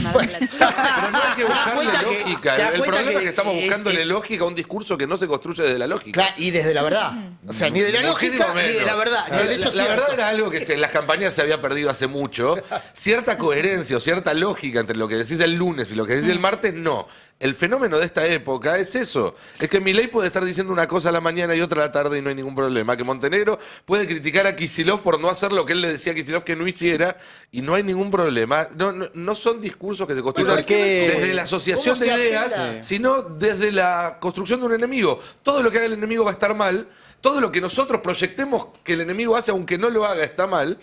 Pero no hay que buscarle cuenta que- lógica. te das El cuenta problema es que que estamos es- buscándole es- lógica a un discurso que no se construye desde la lógica. Claro, y desde la verdad. O sea, ni de la Muchísimo lógica, ni de menos. la verdad, ni del hecho La cierto. verdad era algo que en las campañas se había perdido hace mucho. Cierta coherencia o cierta lógica entre lo que decís el lunes y lo que decís el martes, no. El fenómeno de esta época es eso. Es que Milei puede estar diciendo una cosa a la mañana y otra a la tarde y no hay ningún problema. Que Montenegro puede criticar a Kicillof por no hacer lo que él le decía a Kicillof que no hiciera y no hay ningún problema. No son discursos que se construyen Bueno, hay que- desde la asociación ¿Cómo de se ideas, apela? sino desde la construcción de un enemigo. Todo lo que haga el enemigo va a estar mal. Todo lo que nosotros proyectemos que el enemigo hace, aunque no lo haga, está mal.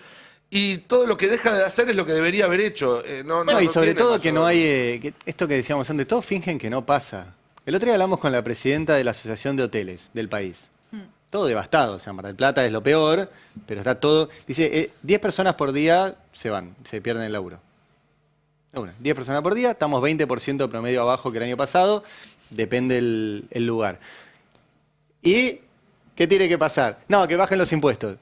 Y todo lo que deja de hacer es lo que debería haber hecho. No, y sobre todo que no hay, esto que decíamos antes, todos fingen que no pasa. El otro día hablamos con la presidenta de la Asociación de Hoteles del país. Todo devastado, o sea, Mar del Plata es lo peor, pero está todo... Dice, 10 personas por día se van, se pierden el laburo. 10 personas por día, estamos 20% promedio abajo que el año pasado, depende el lugar. ¿Y qué tiene que pasar? No, que bajen los impuestos.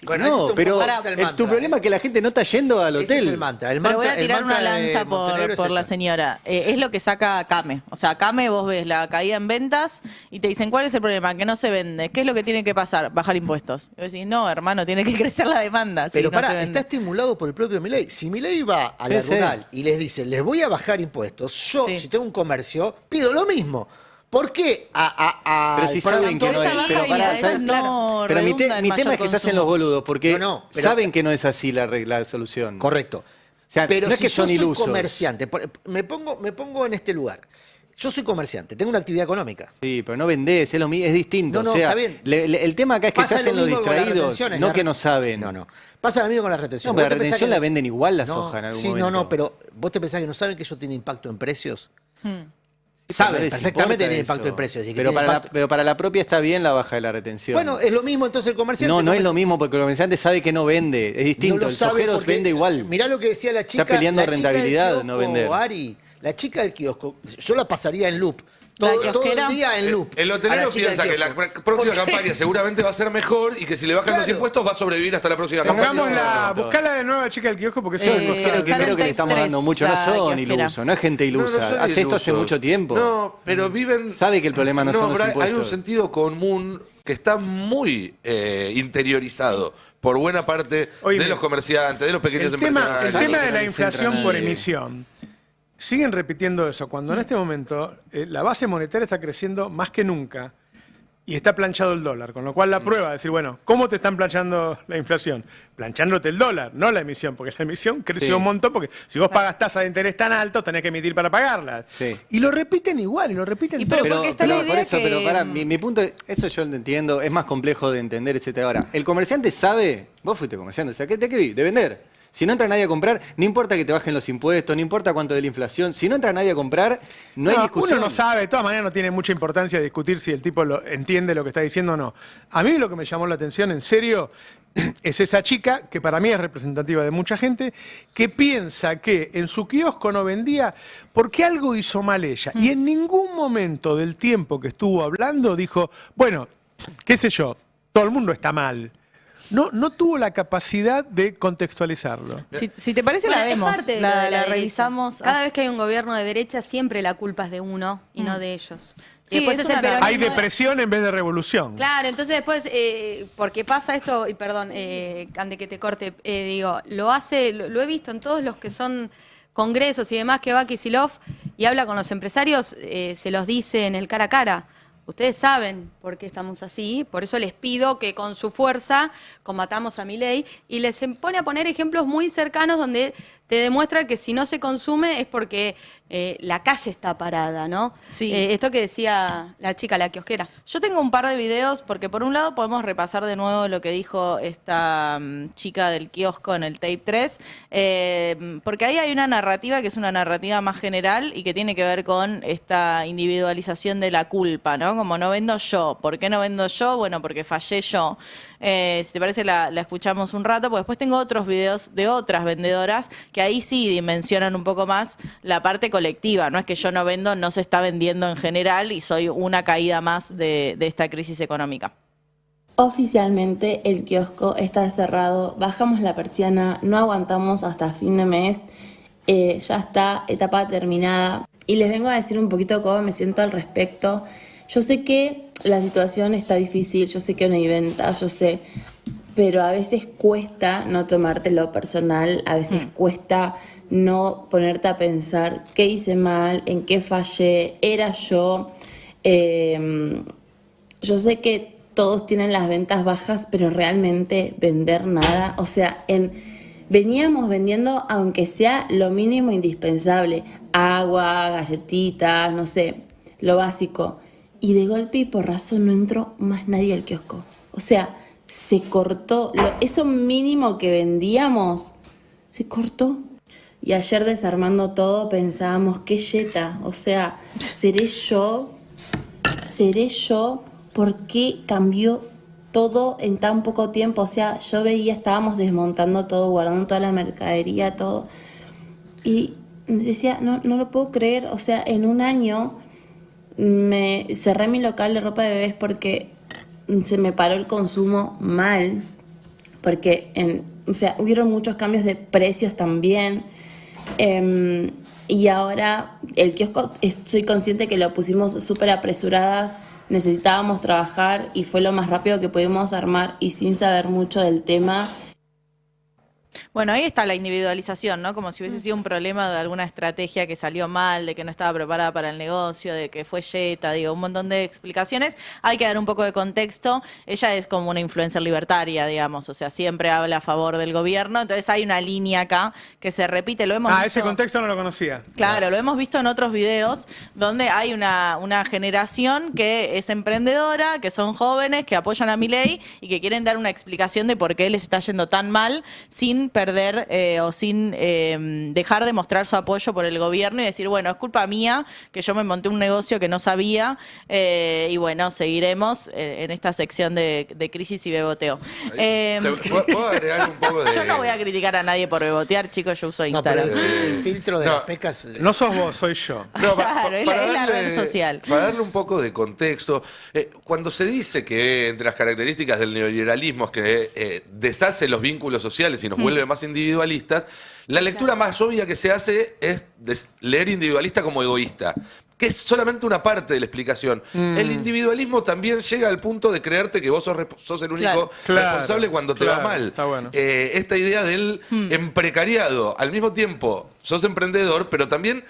Bueno, ese es No, un pero poco- ese es el tu mantra, problema es que la gente no está yendo al Ese hotel. es el mantra. Pero voy a tirar el una mantra de lanza Montenegro es por la esa. señora. Es lo que saca Came. O sea, Came vos ves la caída en ventas y te dicen, ¿cuál es el problema? Que no se vende. ¿Qué es lo que tiene que pasar? Bajar impuestos. Y vos decís, no, hermano, tiene que crecer la demanda. Pero si no se pará, vende. está estimulado por el propio Milei. Si Milei va a la Sí, sí. rural y les dice, les voy a bajar impuestos, yo, Sí. si tengo un comercio, pido lo mismo. ¿Por qué Pero si saben que no esa hay... baja Pero, de pará, impuestos ¿sabes? no Pero mi redunda en tema mayor es que se hacen consumo. los boludos, porque No, pero- saben que no es así la solución. Correcto. O sea, Pero no es si que son yo soy ilusos. comerciante, me pongo en este lugar. Yo soy comerciante, tengo una actividad económica. Sí, pero no vendés, es distinto. No, o sea, está bien. el tema acá es que Pasa se hacen lo los mismo con las distraídos, retenciones, no la que re- no saben. No. Pasa lo mismo con las retenciones. No, pero ¿Vos la te pensás retención que la venden igual la No, soja en algún sí, momento. no, pero vos te pensás que no saben que eso tiene impacto en precios. No Saben les perfectamente importa tiene impacto eso. en precios. y que Pero tiene para, impacto- pero para la propia está bien la baja de la retención. Bueno, es lo mismo entonces el comerciante. no es lo mismo porque el comerciante sabe que no vende. Es distinto. No lo el sabe sojero porque- vende igual. Mirá lo que decía la chica. Está peleando la chica del rentabilidad, no kiosco, vender. Ari, la chica del kiosco, yo la pasaría en loop. ¿La Todo el kiosquera? día en loop. El A hotelero la chica piensa del que la kiosco. próxima ¿Por qué? campaña seguramente va a ser mejor y que si le bajan los Claro. impuestos va a sobrevivir hasta la próxima campaña. Pongámosla, buscala de nuevo a la chica del kiosco porque eso es Creo que, Karen creo que le Tex estamos 3, dando mucho. No la son kiosquera. ilusos, no es gente ilusa. No son Hace esto hace ilusos. mucho tiempo. No, pero viven... Sabe que el problema no son los pero hay un impuestos. sentido común que está muy interiorizado por buena parte Oíme, de los comerciantes, de los pequeños El tema empresarios. de que no la les inflación entra por nadie. emisión. Siguen repitiendo eso, cuando en este momento la base monetaria está creciendo más que nunca y está planchado el dólar, con lo cual la prueba es decir, bueno, ¿cómo te están planchando la inflación? Planchándote el dólar, no la emisión, porque la emisión creció un montón, porque si vos pagas tasas de interés tan altos, tenés que emitir para pagarlas. Sí. Y lo repiten igual, y lo repiten todo. Pero por eso, pero pará, mi punto, eso yo lo entiendo, es más complejo de entender, etcétera. Ahora, el comerciante sabe, vos fuiste comerciante, o sea, ¿de qué vivís? De vender. Si no entra nadie a comprar, no importa que te bajen los impuestos, no importa cuánto de la inflación, si no entra nadie a comprar, no hay discusión. Uno no sabe, de todas maneras no tiene mucha importancia discutir si el tipo entiende lo que está diciendo o no. A mí lo que me llamó la atención, en serio, es esa chica, que para mí es representativa de mucha gente, que piensa que en su kiosco no vendía porque algo hizo mal ella. Y en ningún momento del tiempo que estuvo hablando dijo, bueno, qué sé yo, todo el mundo está mal. No tuvo la capacidad de contextualizarlo. Si te parece, la vemos, parte de la revisamos. Cada vez que hay un gobierno de derecha, siempre la culpa es de uno y no de ellos. Sí, después es es el peronismo. Hay depresión en vez de revolución. Claro, entonces después, porque pasa esto, y perdón, ante que te corte, digo, lo he visto en todos los que son congresos y demás, que va Kicillof y habla con los empresarios, se los dice en el cara a cara. Ustedes saben por qué estamos así, por eso les pido que con su fuerza combatamos a Milei, y les pone a poner ejemplos muy cercanos donde te demuestra que si no se consume es porque la calle está parada, ¿no? Sí. Esto que decía la chica, la kiosquera. Yo tengo un par de videos, porque por un lado podemos repasar de nuevo lo que dijo esta chica del kiosco en el tape 3, porque ahí hay una narrativa que es una narrativa más general y que tiene que ver con esta individualización de la culpa, ¿no? Como no vendo yo. ¿Por qué no vendo yo? Bueno, porque fallé yo. Si te parece, la escuchamos un rato, porque después tengo otros videos de otras vendedoras que ahí sí dimensionan un poco más la parte colectiva. No es que yo no vendo, no se está vendiendo en general y soy una caída más de esta crisis económica. Oficialmente el kiosco está cerrado, bajamos la persiana, no aguantamos hasta fin de mes, ya está, etapa terminada. Y les vengo a decir un poquito cómo me siento al respecto. Yo sé que la situación está difícil, yo sé que no hay ventas, yo sé, pero a veces cuesta no tomártelo personal, a veces cuesta no ponerte a pensar qué hice mal, en qué fallé, era yo. Yo sé que todos tienen las ventas bajas, pero realmente vender nada, o sea, veníamos vendiendo aunque sea lo mínimo indispensable, agua, galletitas, no sé, lo básico. Y de golpe y porrazo no entró más nadie al kiosco. O sea, se cortó. Eso mínimo que vendíamos, se cortó. Y ayer desarmando todo pensábamos, qué yeta. O sea, ¿seré yo? ¿Por qué cambió todo en tan poco tiempo? O sea, yo veía, estábamos desmontando todo, guardando toda la mercadería, todo. Y decía, no lo puedo creer. O sea, en un año me cerré mi local de ropa de bebés porque se me paró el consumo mal, porque hubieron muchos cambios de precios también, y ahora el kiosco, soy consciente que lo pusimos súper apresuradas, necesitábamos trabajar y fue lo más rápido que pudimos armar y sin saber mucho del tema. Bueno, ahí está la individualización, ¿no? Como si hubiese sido un problema de alguna estrategia que salió mal, de que no estaba preparada para el negocio, de que fue yeta, digo, un montón de explicaciones. Hay que dar un poco de contexto. Ella es como una influencer libertaria, digamos, o sea, siempre habla a favor del gobierno. Entonces hay una línea acá que se repite, lo hemos visto. Ese contexto no lo conocía. Claro, lo hemos visto en otros videos donde hay una generación que es emprendedora, que son jóvenes, que apoyan a Milei y que quieren dar una explicación de por qué les está yendo tan mal sin perder o sin dejar de mostrar su apoyo por el gobierno y decir, bueno, es culpa mía que yo me monté un negocio que no sabía y bueno, seguiremos en esta sección de crisis y beboteo. ¿Puedo agregar un poco de...? Yo no voy a criticar a nadie por bebotear, chicos, yo uso Instagram. No, pero el filtro de las pecas... No sos vos, soy yo. No, claro, es la red social. Para darle un poco de contexto, cuando se dice que entre las características del neoliberalismo es que deshace los vínculos sociales y nos vuelve más individualistas, la lectura más obvia que se hace es leer individualista como egoísta, que es solamente una parte de la explicación. El individualismo también llega al punto de creerte que vos sos el único responsable cuando te va mal. Está bueno. Esta idea del emprecariado, al mismo tiempo sos emprendedor, pero también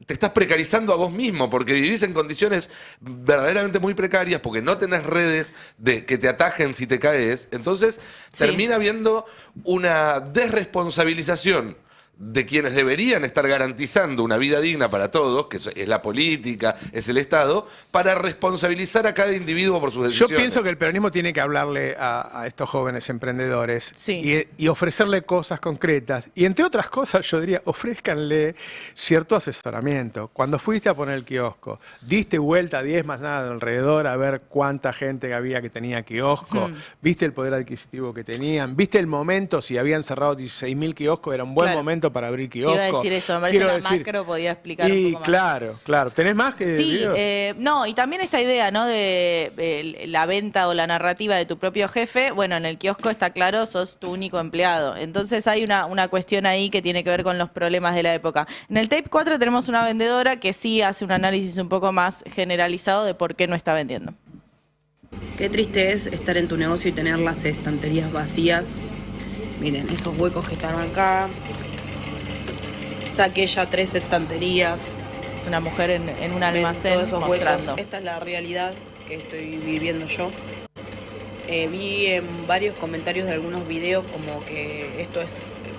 te estás precarizando a vos mismo, porque vivís en condiciones verdaderamente muy precarias, porque no tenés redes que te atajen si te caes. Entonces termina habiendo una desresponsabilización de quienes deberían estar garantizando una vida digna para todos, que es la política, es el Estado, para responsabilizar a cada individuo por sus decisiones. Yo pienso que el peronismo tiene que hablarle a estos jóvenes emprendedores y ofrecerle cosas concretas. Y entre otras cosas, yo diría, ofrézcanle cierto asesoramiento. Cuando fuiste a poner el kiosco, diste vuelta 10 más nada alrededor a ver cuánta gente había que tenía kiosco, viste el poder adquisitivo que tenían, viste el momento, si habían cerrado 16.000 kioscos, era un buen momento para abrir kiosco. Iba a decir eso, me parece que la macro podía explicar un poco más. Claro. ¿Tenés más que Sí, no, y también esta idea, ¿no? De la venta o la narrativa de tu propio jefe. Bueno, en el kiosco está claro, sos tu único empleado. Entonces hay una cuestión ahí que tiene que ver con los problemas de la época. En el Tape 4 tenemos una vendedora que sí hace un análisis un poco más generalizado de por qué no está vendiendo. Qué triste es estar en tu negocio y tener las estanterías vacías. Miren, esos huecos que están acá. Saqué ya 3 estanterías. Es una mujer en un almacén todos esos mostrando. huecos. Esta es la realidad que estoy viviendo yo. Vi en varios comentarios de algunos videos como que esto es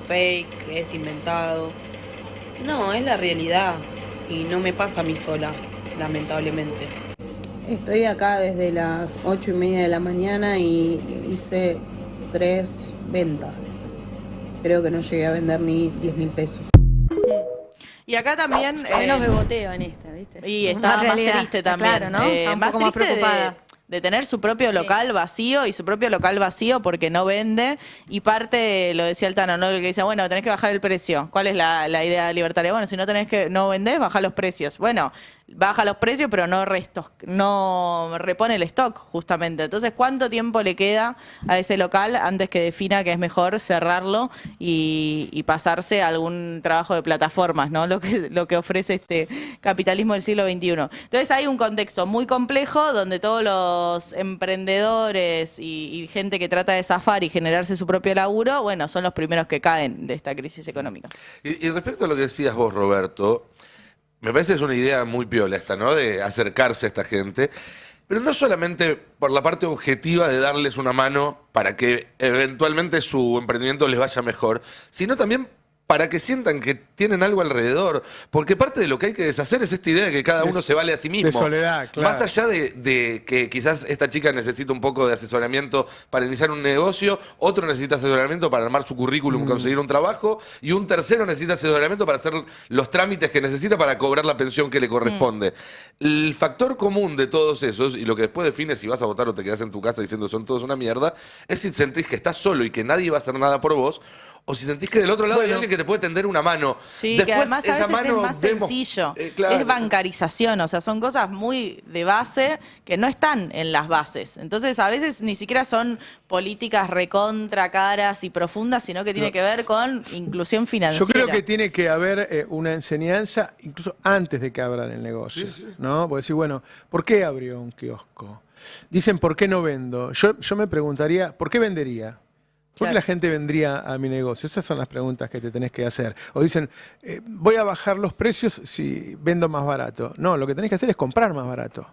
fake, que es inventado. No, es la realidad y no me pasa a mí sola, lamentablemente. Estoy acá desde las 8:30 de la mañana y hice 3 ventas. Creo que no llegué a vender ni 10.000 pesos. Y acá también... menos beboteo en esta, ¿viste? Y estaba más triste también. Claro, ¿no? Está un poco más preocupada. De tener su propio local vacío y su propio local vacío porque no vende. Y parte, lo decía el Tano, ¿no? El que dice, bueno, tenés que bajar el precio. ¿Cuál es la idea libertaria? Bueno, si no vendés, baja los precios. Bueno, baja los precios, pero no repone el stock, justamente. Entonces, ¿cuánto tiempo le queda a ese local antes que defina que es mejor cerrarlo y pasarse a algún trabajo de plataformas, ¿no? Lo que ofrece este capitalismo del siglo XXI. Entonces, hay un contexto muy complejo donde todos los emprendedores y gente que trata de zafar y generarse su propio laburo, bueno, son los primeros que caen de esta crisis económica. Y respecto a lo que decías vos, Roberto, me parece que es una idea muy piola esta, ¿no? De acercarse a esta gente, pero no solamente por la parte objetiva de darles una mano para que eventualmente su emprendimiento les vaya mejor, sino también para que sientan que tienen algo alrededor. Porque parte de lo que hay que deshacer es esta idea de que cada uno se vale a sí mismo. De soledad, claro. Más allá de que quizás esta chica necesita un poco de asesoramiento para iniciar un negocio, otro necesita asesoramiento para armar su currículum, conseguir un trabajo, y un tercero necesita asesoramiento para hacer los trámites que necesita para cobrar la pensión que le corresponde. El factor común de todos esos, y lo que después define si vas a votar o te quedás en tu casa diciendo son todos una mierda, es si sentís que estás solo y que nadie va a hacer nada por vos, o si sentís que del otro lado hay alguien que te puede tender una mano. Sí, después, que además a veces es más vemos, sencillo. claro. Es bancarización, o sea, son cosas muy de base que no están en las bases. Entonces, a veces ni siquiera son políticas recontra caras y profundas, sino que tiene que ver con inclusión financiera. Yo creo que tiene que haber una enseñanza incluso antes de que abran el negocio, ¿no? Porque decir, bueno, ¿por qué abrió un kiosco? Dicen, ¿por qué no vendo? Yo me preguntaría, ¿por qué vendería? ¿Por qué la gente vendría a mi negocio? Esas son las preguntas que te tenés que hacer. O dicen, voy a bajar los precios si vendo más barato. No, lo que tenés que hacer es comprar más barato.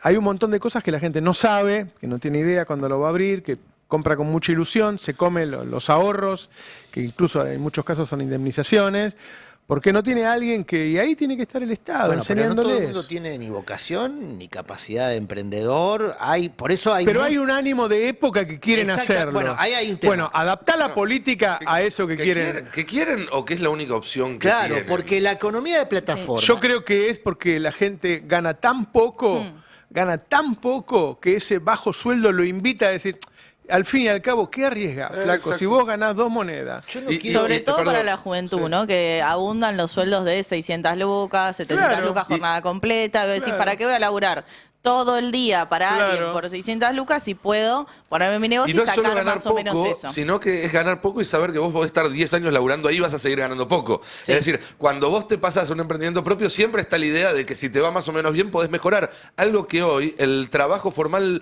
Hay un montón de cosas que la gente no sabe, que no tiene idea cuando lo va a abrir, que compra con mucha ilusión, se come los ahorros, que incluso en muchos casos son indemnizaciones, porque no tiene alguien que... Y ahí tiene que estar el Estado, enseñándoles. Pero no todo el mundo tiene ni vocación, ni capacidad de emprendedor. Pero hay un ánimo de época que quieren hacerlo. Bueno, ahí hay un tema. Bueno, adaptar la política a eso que quieren. ¿Que quieren o que es la única opción que tienen? Claro, porque la economía de plataforma... Yo creo que es porque la gente gana tan poco que ese bajo sueldo lo invita a decir... Al fin y al cabo, ¿qué arriesga, flaco? Exacto. Si vos ganás 2 monedas. Sobre todo para la juventud, ¿no? Que abundan los sueldos de 600 lucas, 700 lucas, jornada completa. Voy a decir, ¿para qué voy a laburar todo el día para alguien por 600 lucas si puedo ponerme mi negocio y sacar más o menos eso? Sino que es ganar poco y saber que vos podés estar 10 años laburando ahí y vas a seguir ganando poco. Sí. Es decir, cuando vos te pasas a un emprendimiento propio, siempre está la idea de que si te va más o menos bien podés mejorar. Algo que hoy el trabajo formal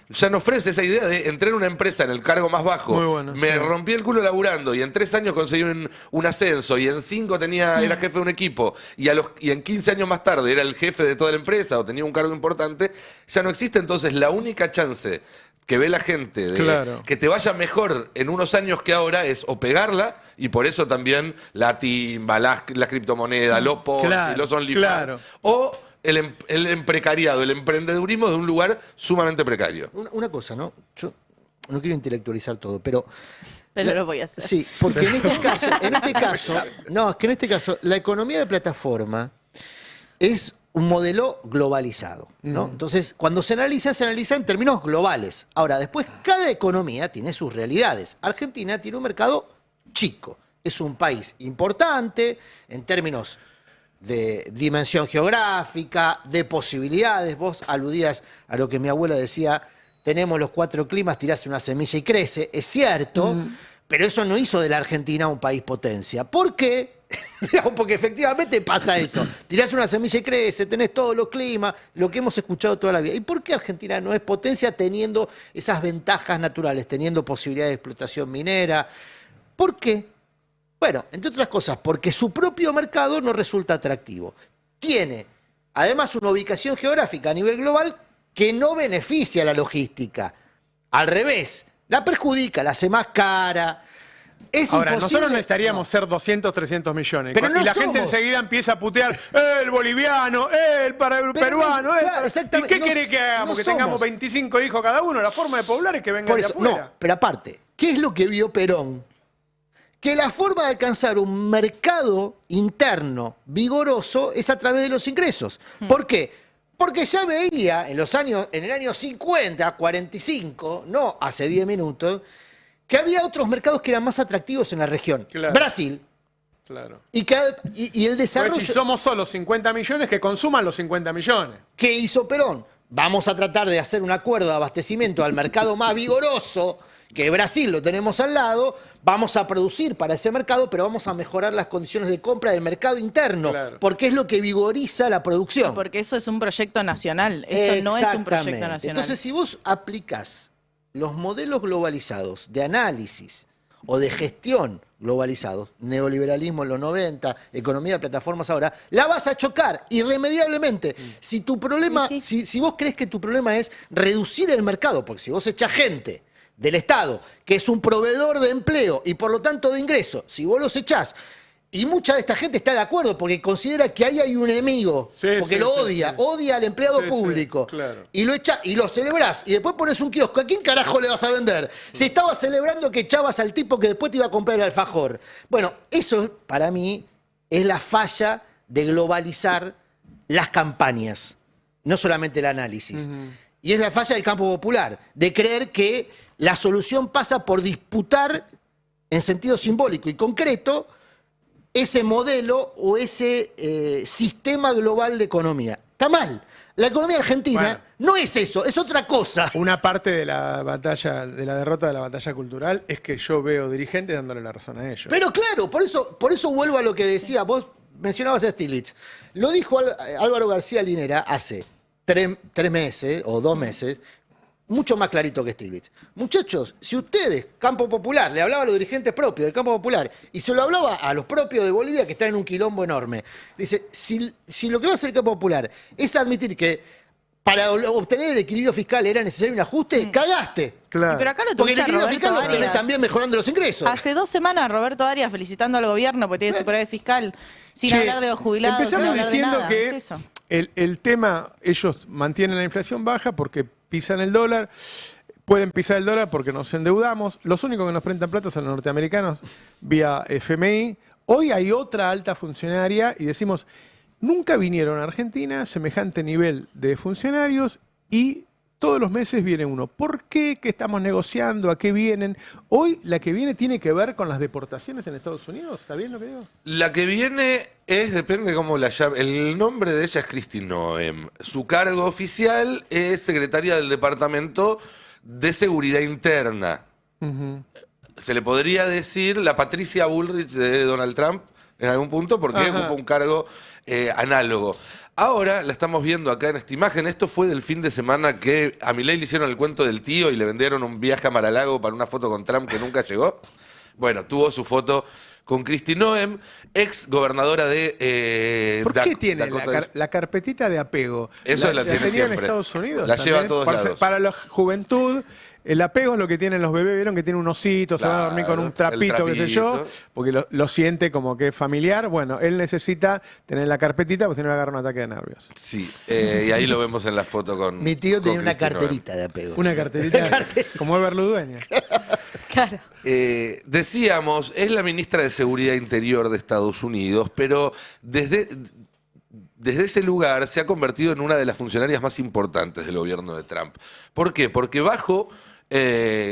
ya no ofrece esa idea de entrar en una empresa en el cargo más bajo, Muy bueno, me sí. rompí el culo laburando y en 3 años conseguí un ascenso y en 5 era jefe de un equipo y en 15 años más tarde era el jefe de toda la empresa o tenía un cargo importante, ya no existe. Entonces la única chance que ve la gente de Claro. que te vaya mejor en unos años que ahora es o pegarla, y por eso también la timba, las criptomonedas, los Porsche, Claro, los OnlyFans, claro. o el precariado, el emprendedurismo de un lugar sumamente precario. Una cosa, ¿no? Yo no quiero intelectualizar todo, pero Pero lo voy a hacer. sí, porque en este caso, no, es que en este caso, la economía de plataforma es un modelo globalizado, ¿no? Entonces, cuando se analiza en términos globales. Ahora, después, cada economía tiene sus realidades. Argentina tiene un mercado chico. Es un país importante en términos de dimensión geográfica, de posibilidades. Vos aludías a lo que mi abuela decía, tenemos los 4 climas, tirás una semilla y crece. Es cierto, pero eso no hizo de la Argentina un país potencia. ¿Por qué? Porque efectivamente pasa eso. Tirás una semilla y crece, tenés todos los climas, lo que hemos escuchado toda la vida. ¿Y por qué Argentina no es potencia teniendo esas ventajas naturales, teniendo posibilidades de explotación minera? ¿Por qué? Bueno, entre otras cosas, porque su propio mercado no resulta atractivo. Tiene, además, una ubicación geográfica a nivel global que no beneficia a la logística. Al revés, la perjudica, la hace más cara. Es Ahora, imposible- nosotros necesitaríamos ser 200, 300 millones. Pero no y la gente somos. enseguida empieza a putear, el boliviano, el peruano, no- claro, ¿Y exactamente, qué no- quiere que hagamos? no que somos. tengamos 25 hijos cada uno. La forma de poblar es que vengan Por de eso, afuera. no, pero aparte, ¿qué es lo que vio Perón? Que la forma de alcanzar un mercado interno vigoroso es a través de los ingresos. ¿Por qué? Porque ya veía en el año 50, 45, no hace 10 minutos, que había otros mercados que eran más atractivos en la región. Claro. Brasil. Claro. Y el desarrollo... Pues si somos solo 50 millones, que consuman los 50 millones. ¿Qué hizo Perón? Vamos a tratar de hacer un acuerdo de abastecimiento al mercado más vigoroso, que Brasil lo tenemos al lado, vamos a producir para ese mercado, pero vamos a mejorar las condiciones de compra del mercado interno, Claro. porque es lo que vigoriza la producción. Porque eso es un proyecto nacional. Esto no es un proyecto Exactamente. nacional. Entonces, si vos aplicás los modelos globalizados de análisis o de gestión globalizados, neoliberalismo en los 90, economía de plataformas ahora, la vas a chocar irremediablemente. Si tu problema, si vos crees que tu problema es reducir el mercado, porque si vos echás gente del Estado, que es un proveedor de empleo y por lo tanto de ingresos, si vos los echás, y mucha de esta gente está de acuerdo porque considera que ahí hay un enemigo, porque sí, lo sí, odia, sí. odia al empleado Sí, sí, público, claro. y lo echás y lo celebrás, y después pones un kiosco, ¿a quién carajo le vas a vender? Si estabas celebrando que echabas al tipo que después te iba a comprar el alfajor. Bueno, eso para mí es la falla de globalizar las campañas, no solamente el análisis. Y es la falla del campo popular, de creer que la solución pasa por disputar en sentido simbólico y concreto ese modelo o ese sistema global de economía. Está mal. La economía argentina no es eso, es otra cosa. Una parte de la batalla, de la derrota de la batalla cultural, es que yo veo dirigentes dándole la razón a ellos. Pero claro, por eso vuelvo a lo que decía, vos mencionabas a Stiglitz. Lo dijo Álvaro García Linera hace 3 meses o 2 meses, mucho más clarito que Stiglitz. Muchachos, si ustedes, Campo Popular, le hablaba a los dirigentes propios del Campo Popular y se lo hablaba a los propios de Bolivia que están en un quilombo enorme, dice, si lo que va a hacer el Campo Popular es admitir que para obtener el equilibrio fiscal era necesario un ajuste, cagaste. Claro. Pero acá lo Porque el tuviste a equilibrio fiscal lo Roberto tenés Arias. también mejorando los ingresos. Hace 2 semanas Roberto Arias felicitando al gobierno porque tiene superávit fiscal, sin Che, hablar de los jubilados, sin empezamos hablar de diciendo nada. que Es eso. el tema, ellos mantienen la inflación baja porque pisan el dólar, pueden pisar el dólar porque nos endeudamos. Los únicos que nos prestan plata son los norteamericanos vía FMI. Hoy hay otra alta funcionaria y decimos, nunca vinieron a Argentina semejante nivel de funcionarios y todos los meses viene uno. ¿Por qué? ¿Qué estamos negociando? ¿A qué vienen? Hoy la que viene tiene que ver con las deportaciones en Estados Unidos. ¿Está bien lo que digo? La que viene depende cómo la llame. El nombre de ella es Kristi Noem. Su cargo oficial es secretaria del Departamento de Seguridad Interna. Se le podría decir la Patricia Bullrich de Donald Trump en algún punto porque Ajá. ocupa un cargo análogo. Ahora la estamos viendo acá en esta imagen. Esto fue del fin de semana que a Milei le hicieron el cuento del tío y le vendieron un viaje a Mar-a-Lago para una foto con Trump que nunca llegó. Bueno, tuvo su foto con Kristi Noem, ex gobernadora de ¿Por qué tiene la carpetita de apego? Eso la tiene tenía siempre. en Estados Unidos. La lleva a también. todos lados. Para la juventud, el apego es lo que tienen los bebés. Vieron que tiene un osito, se van a dormir con un trapito, qué sé yo, porque lo siente como que es familiar. Bueno, él necesita tener la carpetita porque si no le agarra un ataque de nervios. Sí, y ahí lo vemos en la foto con Mi tío tenía una Kristi Noem. carterita de apego. Una carterita como Ever Ludueña. Claro. Decíamos, es la ministra de Seguridad Interior de Estados Unidos, pero desde ese lugar se ha convertido en una de las funcionarias más importantes del gobierno de Trump. ¿Por qué? Porque bajo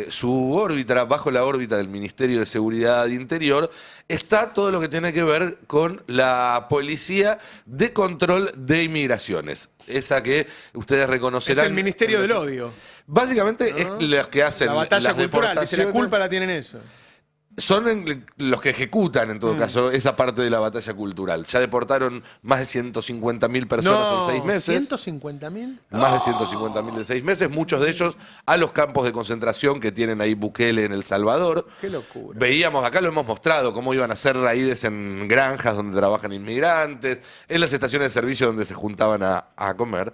su órbita, bajo la órbita del Ministerio de Seguridad Interior, está todo lo que tiene que ver con la Policía de Control de Inmigraciones. Esa que ustedes reconocerán. Es el Ministerio del Odio. Básicamente es los que hacen la batalla las cultural, dice, la deportaciones. culpa la tienen eso. Son los que ejecutan, en todo caso, esa parte de la batalla cultural. Ya deportaron más de 150.000 personas en 6 meses. ¿150.000? Más de 150.000 en 6 meses, muchos de ellos a los campos de concentración que tienen ahí Bukele en El Salvador. Qué locura. Veíamos, acá lo hemos mostrado, cómo iban a hacer raíces en granjas donde trabajan inmigrantes, en las estaciones de servicio donde se juntaban a comer.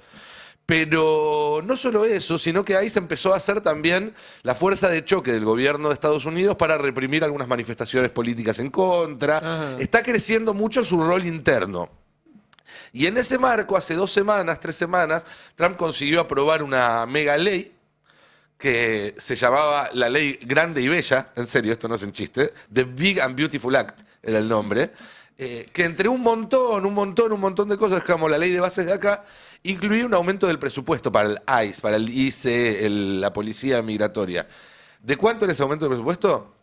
Pero no solo eso, sino que ahí se empezó a hacer también la fuerza de choque del gobierno de Estados Unidos para reprimir algunas manifestaciones políticas en contra. Ajá. Está creciendo mucho su rol interno. Y en ese marco, hace 2 semanas, 3 semanas, Trump consiguió aprobar una mega ley que se llamaba la Ley Grande y Bella, en serio, esto no es un chiste, The Big and Beautiful Act era el nombre, que entre un montón de cosas, como la ley de bases de acá, incluía un aumento del presupuesto para el ICE, para el ICE, la policía migratoria. ¿De cuánto era ese aumento del presupuesto?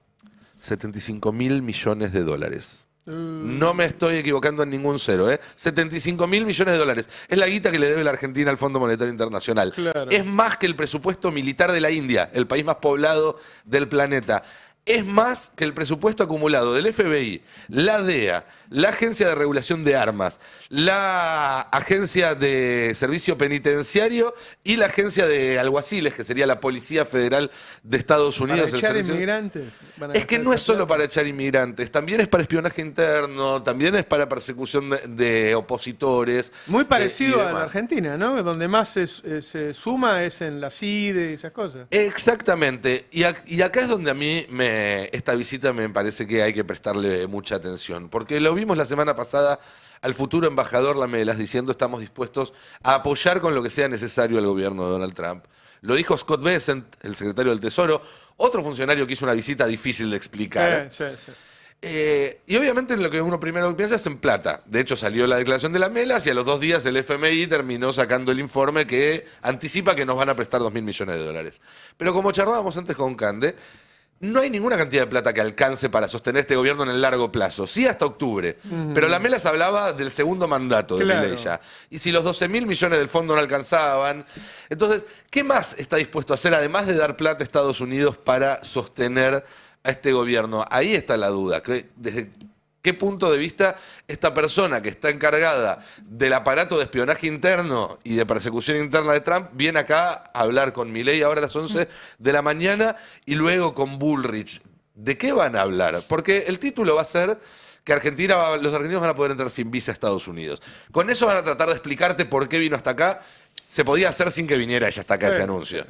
75.000 millones de dólares. No me estoy equivocando en ningún cero, ¿eh? 75.000 millones de dólares. Es la guita que le debe la Argentina al Fondo Monetario Internacional. Claro. Es más que el presupuesto militar de la India, el país más poblado del planeta. Es más que el presupuesto acumulado del FBI, la DEA, la Agencia de Regulación de Armas, la Agencia de Servicio Penitenciario y la Agencia de Alguaciles, que sería la Policía Federal de Estados Unidos. ¿Para echar inmigrantes? Es que no es solo para echar inmigrantes, también es para espionaje interno, también es para persecución de opositores. Muy parecido y a la demás. Argentina, ¿no? Donde más se suma es en la CIDE y esas cosas. Exactamente. Y acá es donde a mí esta visita me parece que hay que prestarle mucha atención. Porque lo vimos la semana pasada al futuro embajador Lamelas diciendo estamos dispuestos a apoyar con lo que sea necesario al gobierno de Donald Trump. Lo dijo Scott Bessent, el secretario del Tesoro, otro funcionario que hizo una visita difícil de explicar. Sí. Y obviamente lo que uno primero piensa es en plata. De hecho, salió la declaración de Lamelas y a los 2 días el FMI terminó sacando el informe que anticipa que nos van a prestar 2.000 millones de dólares. Pero como charlábamos antes con Cande, no hay ninguna cantidad de plata que alcance para sostener este gobierno en el largo plazo. Sí, hasta octubre. Pero Lamelas hablaba del segundo mandato de Milei ya. Y si los 12.000 millones del fondo no alcanzaban, entonces, ¿qué más está dispuesto a hacer, además de dar plata a Estados Unidos para sostener a este gobierno? Ahí está la duda. ¿Desde qué punto de vista esta persona que está encargada del aparato de espionaje interno y de persecución interna de Trump viene acá a hablar con Milei ahora a las 11 de la mañana y luego con Bullrich? ¿De qué van a hablar? Porque el título va a ser que los argentinos van a poder entrar sin visa a Estados Unidos. Con eso van a tratar de explicarte por qué vino hasta acá. Se podía hacer sin que viniera ella hasta acá ese anuncio.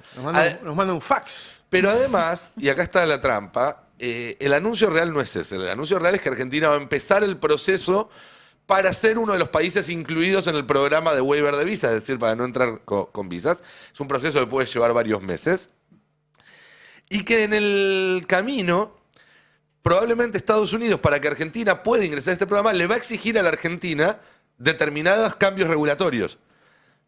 Nos manda un fax. Pero además, y acá está la trampa, el anuncio real no es ese. El anuncio real es que Argentina va a empezar el proceso para ser uno de los países incluidos en el programa de waiver de visas, es decir, para no entrar con visas. Es un proceso que puede llevar varios meses. Y que en el camino, probablemente Estados Unidos, para que Argentina pueda ingresar a este programa, le va a exigir a la Argentina determinados cambios regulatorios.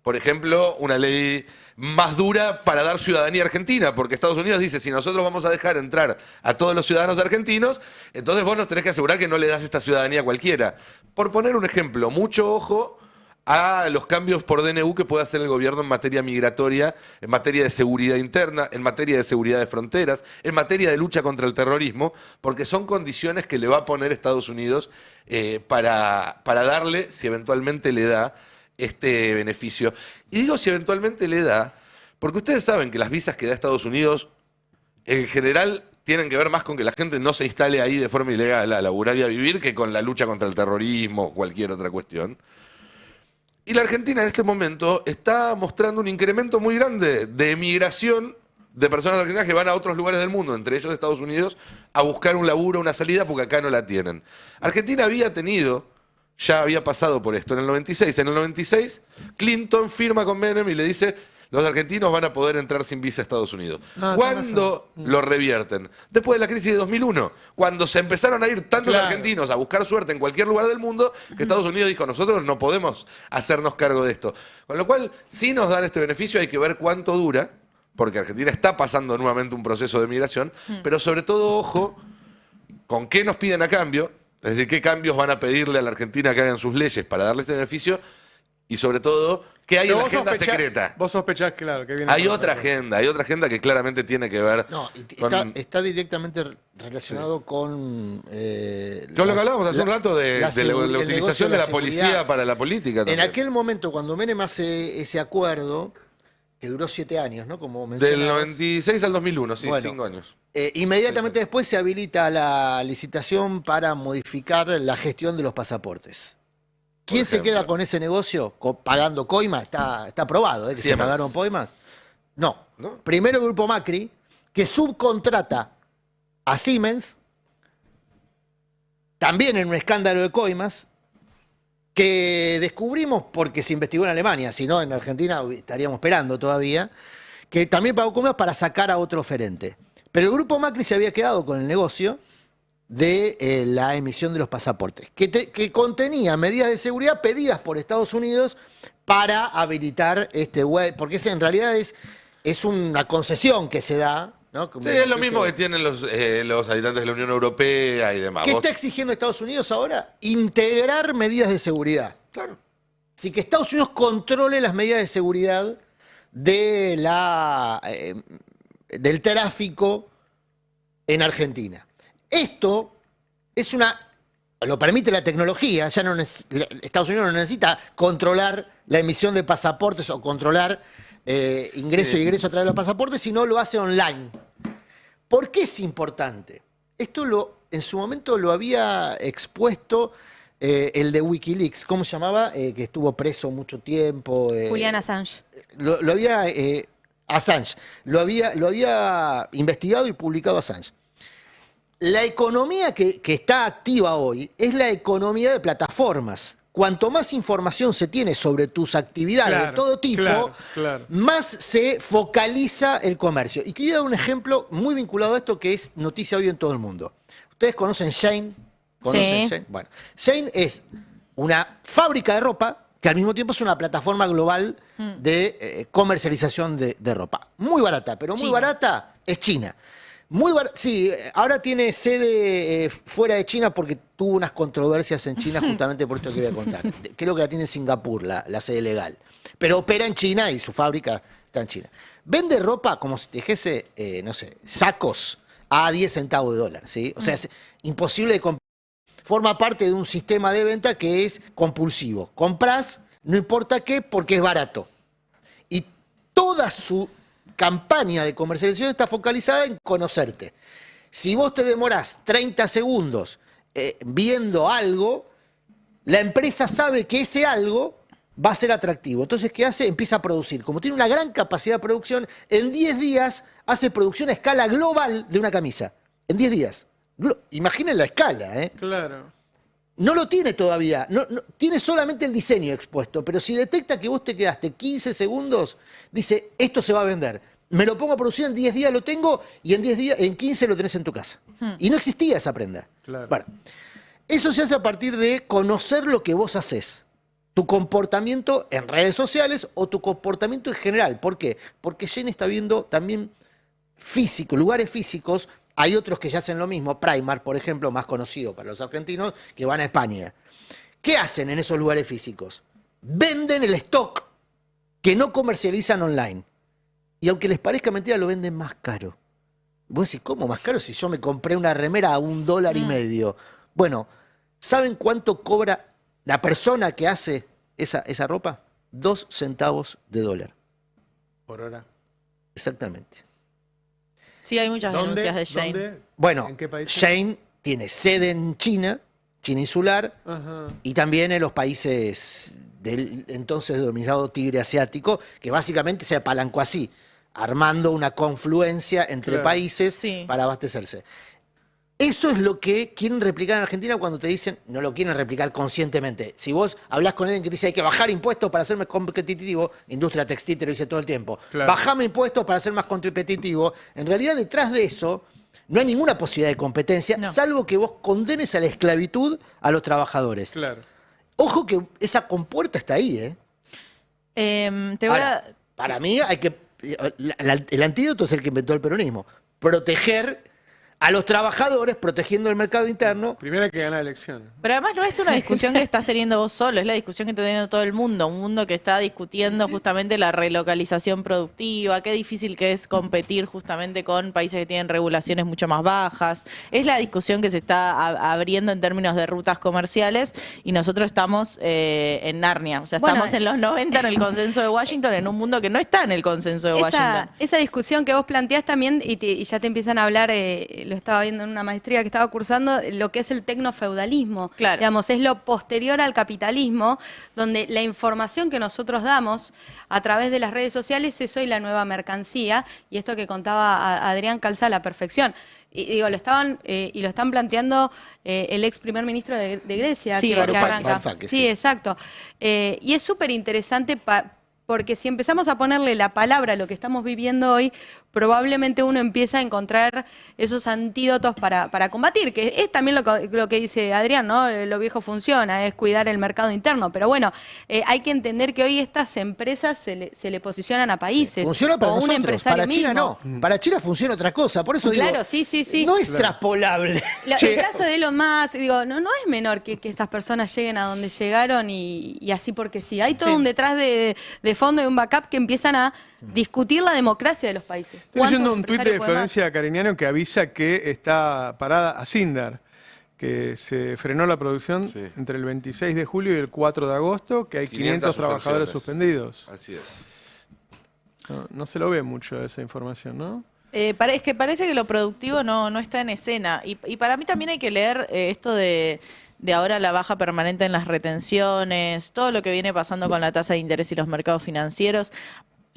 Por ejemplo, una ley más dura para dar ciudadanía argentina, porque Estados Unidos dice, si nosotros vamos a dejar entrar a todos los ciudadanos argentinos, entonces vos nos tenés que asegurar que no le das esta ciudadanía a cualquiera. Por poner un ejemplo, mucho ojo a los cambios por DNU que puede hacer el gobierno en materia migratoria, en materia de seguridad interna, en materia de seguridad de fronteras, en materia de lucha contra el terrorismo, porque son condiciones que le va a poner Estados Unidos para darle, si eventualmente le da, este beneficio. Y digo si eventualmente le da, porque ustedes saben que las visas que da Estados Unidos en general tienen que ver más con que la gente no se instale ahí de forma ilegal a laburar y a vivir que con la lucha contra el terrorismo o cualquier otra cuestión. Y la Argentina en este momento está mostrando un incremento muy grande de emigración de personas argentinas que van a otros lugares del mundo, entre ellos Estados Unidos, a buscar un laburo, una salida, porque acá no la tienen. Argentina ya había pasado por esto en el 96. En el 96, Clinton firma con Menem y le dice: los argentinos van a poder entrar sin visa a Estados Unidos. ¿Cuándo lo revierten? Después de la crisis de 2001, cuando se empezaron a ir tantos argentinos a buscar suerte en cualquier lugar del mundo, que Estados Unidos dijo: nosotros no podemos hacernos cargo de esto. Con lo cual, si nos dan este beneficio, hay que ver cuánto dura, porque Argentina está pasando nuevamente un proceso de migración, pero sobre todo, ojo, con qué nos piden a cambio, es decir, qué cambios van a pedirle a la Argentina que hagan sus leyes para darle este beneficio, y sobre todo, ¿qué hay en la agenda secreta? Vos sospechás, claro, que viene. Hay otra agenda que claramente tiene que ver está directamente relacionado con... lo que hablábamos hace un rato de la utilización de la policía para la política también. En aquel momento, cuando Menem hace ese acuerdo, que duró 7 años, ¿no? Como mencionabas. Del 96 al 2001, sí, Bueno, 5 años. Inmediatamente después se habilita la licitación para modificar la gestión de los pasaportes. ¿Quién se queda con ese negocio pagando coimas? Está aprobado, que se pagaron coimas. No. Primero el grupo Macri, que subcontrata a Siemens, también en un escándalo de coimas, que descubrimos porque se investigó en Alemania, si no en Argentina estaríamos esperando todavía, que también pagó coimas para sacar a otro oferente. Pero el grupo Macri se había quedado con el negocio de la emisión de los pasaportes, que contenía medidas de seguridad pedidas por Estados Unidos para habilitar este web, porque en realidad es una concesión que se da, ¿no? Sí, es lo mismo que tienen los habitantes de la Unión Europea y demás. ¿Qué está exigiendo Estados Unidos ahora? Integrar medidas de seguridad. Claro. Así que Estados Unidos controle las medidas de seguridad de del tráfico en Argentina. Esto lo permite la tecnología, ya Estados Unidos no necesita controlar la emisión de pasaportes o controlar ingreso y egreso a través de los pasaportes, sino lo hace online. ¿Por qué es importante? Esto en su momento lo había expuesto el de Wikileaks, ¿cómo se llamaba? Que estuvo preso mucho tiempo. Julian Assange. Assange. Lo había investigado y publicado Assange. La economía que está activa hoy es la economía de plataformas. Cuanto más información se tiene sobre tus actividades de todo tipo, más se focaliza el comercio. Y quiero dar un ejemplo muy vinculado a esto que es noticia hoy en todo el mundo. ¿Ustedes conocen Shein? Sí. Shein? Bueno, Shein es una fábrica de ropa que al mismo tiempo es una plataforma global de comercialización de ropa. Muy barata, pero muy barata es China. Sí, ahora tiene sede fuera de China porque tuvo unas controversias en China justamente por esto que voy a contar. Creo que la tiene en Singapur, la sede legal. Pero opera en China y su fábrica está en China. Vende ropa como si te dijese, no sé, sacos a 10 centavos de dólar, ¿sí? O sea, es imposible de comprar. Forma parte de un sistema de venta que es compulsivo. Comprás, no importa qué, porque es barato. Y toda su campaña de comercialización está focalizada en conocerte. Si vos te demorás 30 segundos viendo algo, la empresa sabe que ese algo va a ser atractivo. Entonces, ¿qué hace? Empieza a producir. Como tiene una gran capacidad de producción, en 10 días hace producción a escala global de una camisa. En 10 días. Imaginen la escala, ¿eh? Claro. No lo tiene todavía, tiene solamente el diseño expuesto, pero si detecta que vos te quedaste 15 segundos, dice, esto se va a vender. Me lo pongo a producir, en 10 días lo tengo y en 15 lo tenés en tu casa. Y no existía esa prenda. Claro. Bueno, eso se hace a partir de conocer lo que vos haces, tu comportamiento en redes sociales o tu comportamiento en general. ¿Por qué? Porque Shein está viendo también lugares físicos. Hay otros que ya hacen lo mismo, Primark, por ejemplo, más conocido para los argentinos, que van a España. ¿Qué hacen en esos lugares físicos? Venden el stock que no comercializan online. Y aunque les parezca mentira, lo venden más caro. Vos decís, ¿cómo más caro si yo me compré una remera a $1.50? Bueno, ¿saben cuánto cobra la persona que hace esa ropa? 2 centavos de dólar. Por hora. Exactamente. Sí, hay muchas denuncias de Shane. ¿Dónde? Bueno, ¿En qué país? Shane tiene sede en China, China insular, Ajá. y también en los países del entonces denominado Tigre Asiático, que básicamente se apalancó así, armando una confluencia entre Claro. países para abastecerse. Eso es lo que quieren replicar en Argentina cuando te dicen, no lo quieren replicar conscientemente. Si vos hablas con alguien que te dice hay que bajar impuestos para ser más competitivo, industria textil te lo dice todo el tiempo, Claro. bajame impuestos para ser más competitivo, en realidad detrás de eso no hay ninguna posibilidad de competencia, salvo que vos condenes a la esclavitud a los trabajadores. Claro. Ojo que esa compuerta está ahí, ¿eh? Te voy Ahora, para mí hay que el antídoto es el que inventó el peronismo. Proteger a los trabajadores, protegiendo el mercado interno. Primero hay que ganar elecciones. Pero además no es una discusión que estás teniendo vos solo, es la discusión que está teniendo todo el mundo. Un mundo que está discutiendo justamente la relocalización productiva, qué difícil que es competir justamente con países que tienen regulaciones mucho más bajas. Es la discusión que se está abriendo en términos de rutas comerciales y nosotros estamos en Narnia. O sea, estamos en los 90 en el consenso de Washington, en un mundo que no está en el consenso de Washington. Esa discusión que vos planteás también, y ya te empiezan a hablar, lo estaba viendo en una maestría que estaba cursando, lo que es el tecnofeudalismo. Claro. Digamos, es lo posterior al capitalismo, donde la información que nosotros damos a través de las redes sociales es hoy la nueva mercancía, y esto que contaba Adrián calza a la perfección. Y digo, lo están planteando el ex primer ministro de Grecia, Sí, que arranca. Varoufakis, Sí, exacto. Y es súper interesante porque si empezamos a ponerle la palabra a lo que estamos viviendo hoy, probablemente uno empieza a encontrar esos antídotos para combatir, que es también lo que dice Adrián, ¿no? Lo viejo funciona, es cuidar el mercado interno. Pero bueno, hay que entender que hoy estas empresas se le posicionan a países. Funciona para o un nosotros, empresario para China mismo. no. Para China funciona otra cosa, por eso Claro, digo, sí. no es traspolable. El caso de Elon Musk, digo, no es menor que estas personas lleguen a donde llegaron y así porque sí. Hay todo un detrás de fondo y un backup que empiezan a discutir la democracia de los países. Estoy leyendo ¿Cuántos un tuit de empresarios pueden más? Florencia Cariñano que avisa que está parada a Sindar, que se frenó la producción entre el 26 de julio y el 4 de agosto, que hay 500 trabajadores suspendidos. Así es. No se lo ve mucho esa información, ¿no? Es que parece que lo productivo no está en escena. Y para mí también hay que leer esto de ahora la baja permanente en las retenciones, todo lo que viene pasando con la tasa de interés y los mercados financieros.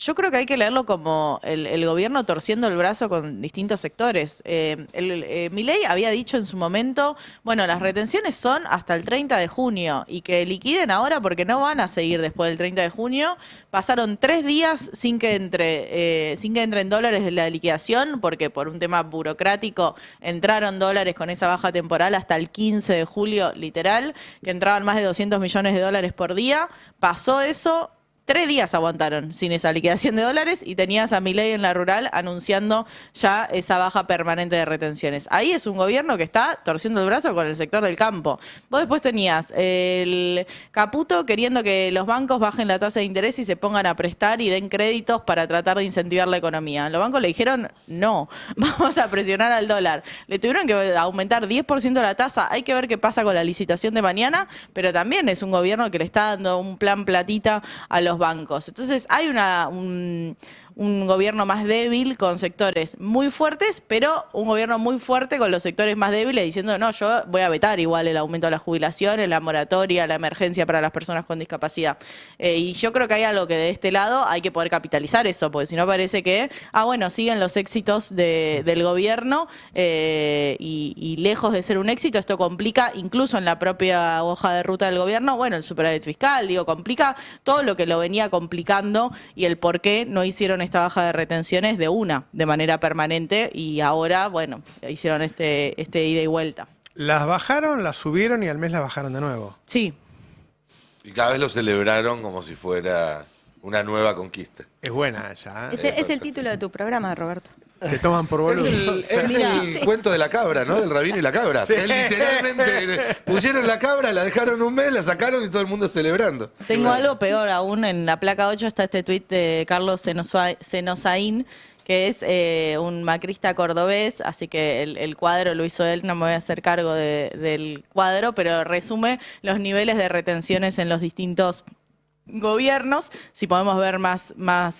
Yo creo que hay que leerlo como el gobierno torciendo el brazo con distintos sectores. Milei había dicho en su momento, bueno, las retenciones son hasta el 30 de junio y que liquiden ahora porque no van a seguir después del 30 de junio. Pasaron 3 días sin que entren dólares de la liquidación porque por un tema burocrático entraron dólares con esa baja temporal hasta el 15 de julio, literal, que entraban más de 200 millones de dólares por día. Pasó eso. 3 días aguantaron sin esa liquidación de dólares y tenías a Milei en la rural anunciando ya esa baja permanente de retenciones. Ahí es un gobierno que está torciendo el brazo con el sector del campo. Vos después tenías el Caputo queriendo que los bancos bajen la tasa de interés y se pongan a prestar y den créditos para tratar de incentivar la economía. Los bancos le dijeron, no, vamos a presionar al dólar. Le tuvieron que aumentar 10% la tasa. Hay que ver qué pasa con la licitación de mañana, pero también es un gobierno que le está dando un plan platita a los bancos. Entonces hay un gobierno más débil con sectores muy fuertes, pero un gobierno muy fuerte con los sectores más débiles diciendo, no, yo voy a vetar igual el aumento de las jubilaciones, la moratoria, la emergencia para las personas con discapacidad. Y yo creo que hay algo que de este lado hay que poder capitalizar eso, porque si no parece que, bueno, siguen los éxitos del gobierno y lejos de ser un éxito, esto complica incluso en la propia hoja de ruta del gobierno, bueno, el superávit fiscal, complica todo lo que lo venía complicando y el por qué no hicieron esta baja de retenciones de manera permanente y ahora, bueno, hicieron este ida y vuelta. Las bajaron, las subieron y al mes las bajaron de nuevo. Sí. Y cada vez lo celebraron como si fuera una nueva conquista. Es buena esa. Es el título de tu programa, Roberto. Te toman por boludo. Es el cuento de la cabra, ¿no? Del rabino y la cabra. Sí. Literalmente pusieron la cabra, la dejaron un mes, la sacaron y todo el mundo celebrando. Tengo algo peor aún. En la placa 8 está este tuit de Carlos Senosaín, que es un macrista cordobés, así que el cuadro lo hizo él, no me voy a hacer cargo del cuadro, pero resume los niveles de retenciones en los distintos gobiernos, si podemos ver más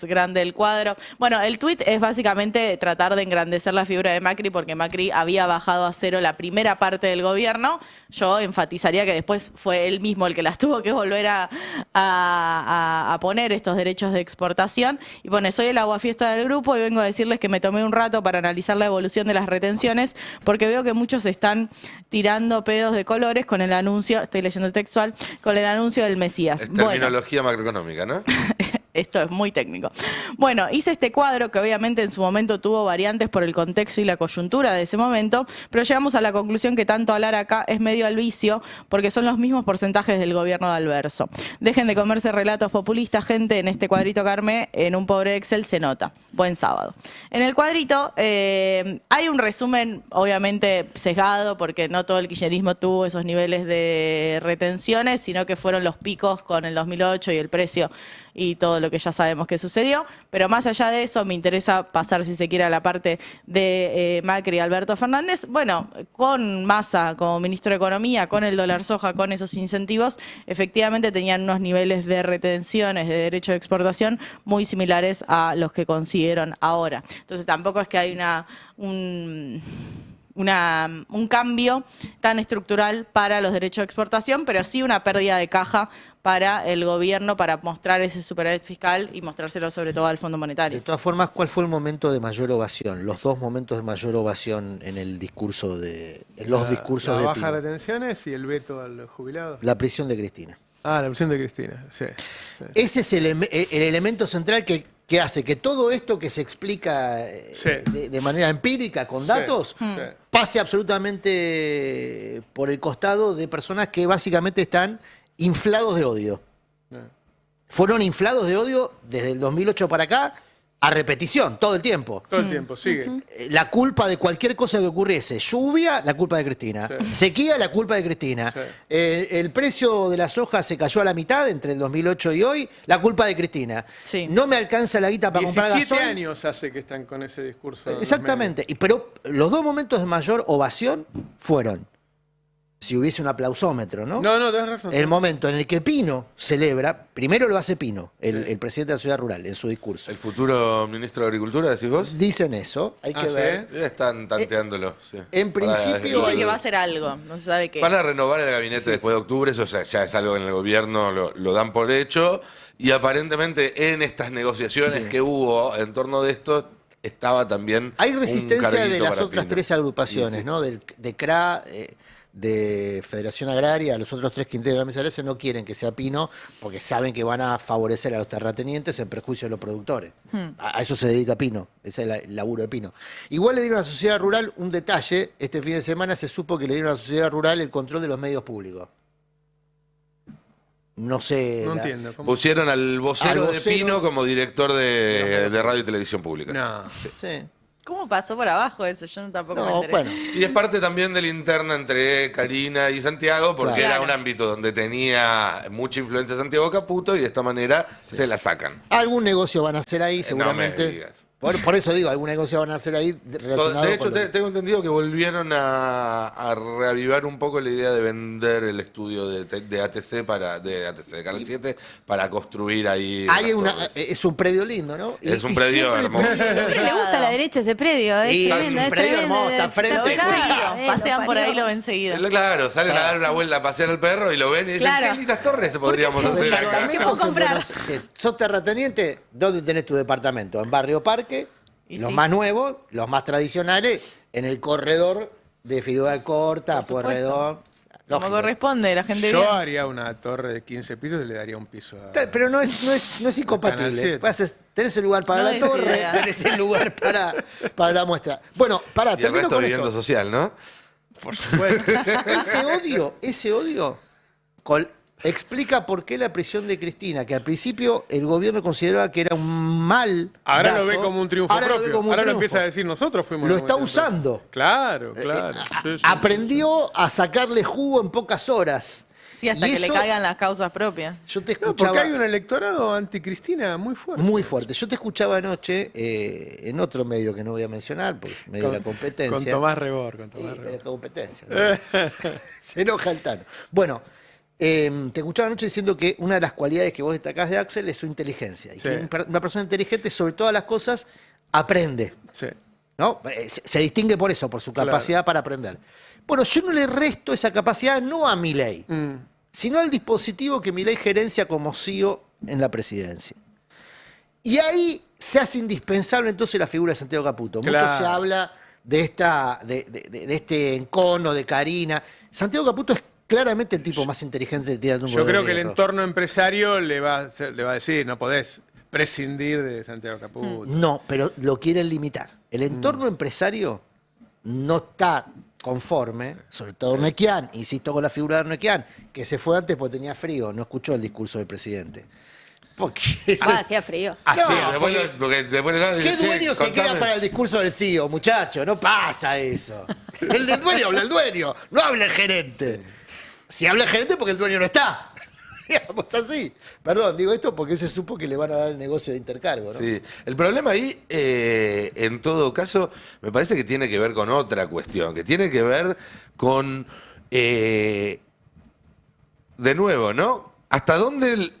grande el cuadro. Bueno, el tuit es básicamente tratar de engrandecer la figura de Macri porque Macri había bajado a cero la primera parte del gobierno. Yo enfatizaría que después fue él mismo el que las tuvo que volver a poner, estos derechos de exportación. Y pone, soy el aguafiesta del grupo y vengo a decirles que me tomé un rato para analizar la evolución de las retenciones porque veo que muchos están tirando pedos de colores con el anuncio, estoy leyendo textual, con el anuncio del Mesías. Es terminología macroeconómica, ¿no? Esto es muy técnico. Bueno, hice este cuadro que obviamente en su momento tuvo variantes por el contexto y la coyuntura de ese momento, pero llegamos a la conclusión que tanto hablar acá es medio al vicio porque son los mismos porcentajes del gobierno de Alberso. Dejen de comerse relatos populistas, gente, en este cuadrito que armé, en un pobre Excel se nota. Buen sábado. En el cuadrito hay un resumen obviamente sesgado porque no todo el kirchnerismo tuvo esos niveles de retenciones, sino que fueron los picos con el 2008 y el precio y todo lo que ya sabemos que sucedió, pero más allá de eso me interesa pasar, si se quiere, a la parte de Macri y Alberto Fernández. Bueno, con Massa como ministro de Economía, con el dólar soja, con esos incentivos, efectivamente tenían unos niveles de retenciones de derecho de exportación muy similares a los que consiguieron ahora. Entonces tampoco es que hay un cambio tan estructural para los derechos de exportación, pero sí una pérdida de caja para el gobierno para mostrar ese superávit fiscal y mostrárselo sobre todo al Fondo Monetario. De todas formas, ¿cuál fue el momento de mayor ovación? Los dos momentos de mayor ovación en el discurso de discursos de la Pino. baja de retenciones y el veto al jubilado. La prisión de Cristina. Ah, la prisión de Cristina, sí. Ese es el elemento central que hace que todo esto que se explica de manera empírica, con datos, pase absolutamente por el costado de personas que básicamente están inflados de odio. Fueron inflados de odio desde el 2008 para acá a repetición, todo el tiempo. Todo el tiempo, sigue. La culpa de cualquier cosa que ocurriese. Lluvia, la culpa de Cristina. Sequía, la culpa de Cristina. El precio de la soja se cayó a la mitad entre el 2008 y hoy, la culpa de Cristina. No me alcanza la guita para comprar gasoil. 17 años hace que están con ese discurso. Exactamente. Pero los dos momentos de mayor ovación fueron, si hubiese un aplausómetro, ¿no? No, tenés razón. El momento en el que Pino celebra, primero lo hace Pino, el presidente de la Ciudad Rural, en su discurso. ¿El futuro ministro de Agricultura, decís vos? Dicen eso, hay que ver. Ya están tanteándolo. En principio... Dicen que va a hacer algo, no se sabe qué. Van a renovar el gabinete después de octubre, eso ya es algo que en el gobierno lo dan por hecho, y aparentemente en estas negociaciones que hubo en torno de esto, estaba también hay resistencia de las otras Pino. tres agrupaciones, ¿no? De CRA... de Federación Agraria, los otros tres que integran la mesa de no quieren que sea Pino porque saben que van a favorecer a los terratenientes en perjuicio de los productores. A eso se dedica Pino, ese es el laburo de Pino. Igual le dieron a la sociedad rural un detalle, este fin de semana se supo que le dieron a la sociedad rural el control de los medios públicos. No sé. No entiendo. ¿Cómo? Pusieron al vocero de Pino como director de radio y televisión pública. No. Sí. ¿Cómo pasó por abajo eso? Yo tampoco me enteré. Bueno. Y es parte también de la interna entre Karina y Santiago, porque era un ámbito donde tenía mucha influencia Santiago Caputo y de esta manera se la sacan. Algún negocio van a hacer ahí, seguramente. No me digas. Por eso digo, algún negocio van a hacer ahí relacionado De hecho, con tengo entendido que volvieron a reavivar un poco la idea de vender el estudio de ATC de Canal 7 para construir ahí. Es un predio lindo, ¿no? Es un predio hermoso. Siempre le gusta a la derecha ese predio. Es tremendo, es un predio hermoso, está frente. Pasean por ahí y lo ven seguido. Claro, salen a dar una vuelta a pasear al perro y lo ven y dicen, qué lindas torres podríamos hacer acá. ¿Qué puedo comprar? Sos terrateniente, ¿dónde tenés tu departamento? En Barrio Parque. Los más nuevos, los más tradicionales, en el corredor de Figueroa Corta, Pueyrredón. Como corresponde, la gente Yo bien. haría una torre de 15 pisos y le daría un piso a... Pero no es incompatible. Tenés el lugar para la torre, tenés el lugar para la muestra. Bueno, y el resto vivienda social, ¿no? Por supuesto. Ese odio explica por qué la prisión de Cristina, que al principio el gobierno consideraba que era un mal Ahora dato, lo ve como un triunfo propio. Ahora lo empieza a decir nosotros fuimos. Lo está usando. Claro. Aprendió a sacarle jugo en pocas horas. Sí, hasta que le caigan las causas propias. Yo te escuchaba, porque hay un electorado anti-Cristina muy fuerte. Muy fuerte. Yo te escuchaba anoche en otro medio que no voy a mencionar, pues medio de la competencia. Con Tomás Rebor. La competencia. ¿No? Se enoja el Tano. Bueno, te escuchaba anoche diciendo que una de las cualidades que vos destacás de Axel es su inteligencia. Y Sí. que una persona inteligente, sobre todas las cosas, aprende. Sí. ¿No? Se distingue por eso, por su capacidad para aprender. Bueno, yo no le resto esa capacidad no a Milei, sino al dispositivo que Milei gerencia como CEO en la presidencia. Y ahí se hace indispensable entonces la figura de Santiago Caputo. Claro. Mucho se habla de este encono de Karina. Santiago Caputo es claramente el tipo más inteligente del mundo. Yo creo que el entorno empresario le va a decir, no podés prescindir de Santiago Caputo. No, pero lo quieren limitar. El entorno empresario no está conforme, sobre todo Urnequian, insisto con la figura de Urnequian, que se fue antes porque tenía frío, no escuchó el discurso del presidente. Porque hacía frío. ¿qué dueño se queda para el discurso del CEO, muchacho? No pasa eso. El del dueño habla el dueño, no habla el gerente. Si habla el gerente porque el dueño no está. Digamos así. Perdón, digo esto porque se supo que le van a dar el negocio de intercargo, ¿no? Sí. El problema ahí, en todo caso, me parece que tiene que ver con otra cuestión, que tiene que ver con, de nuevo, ¿no? ¿Hasta dónde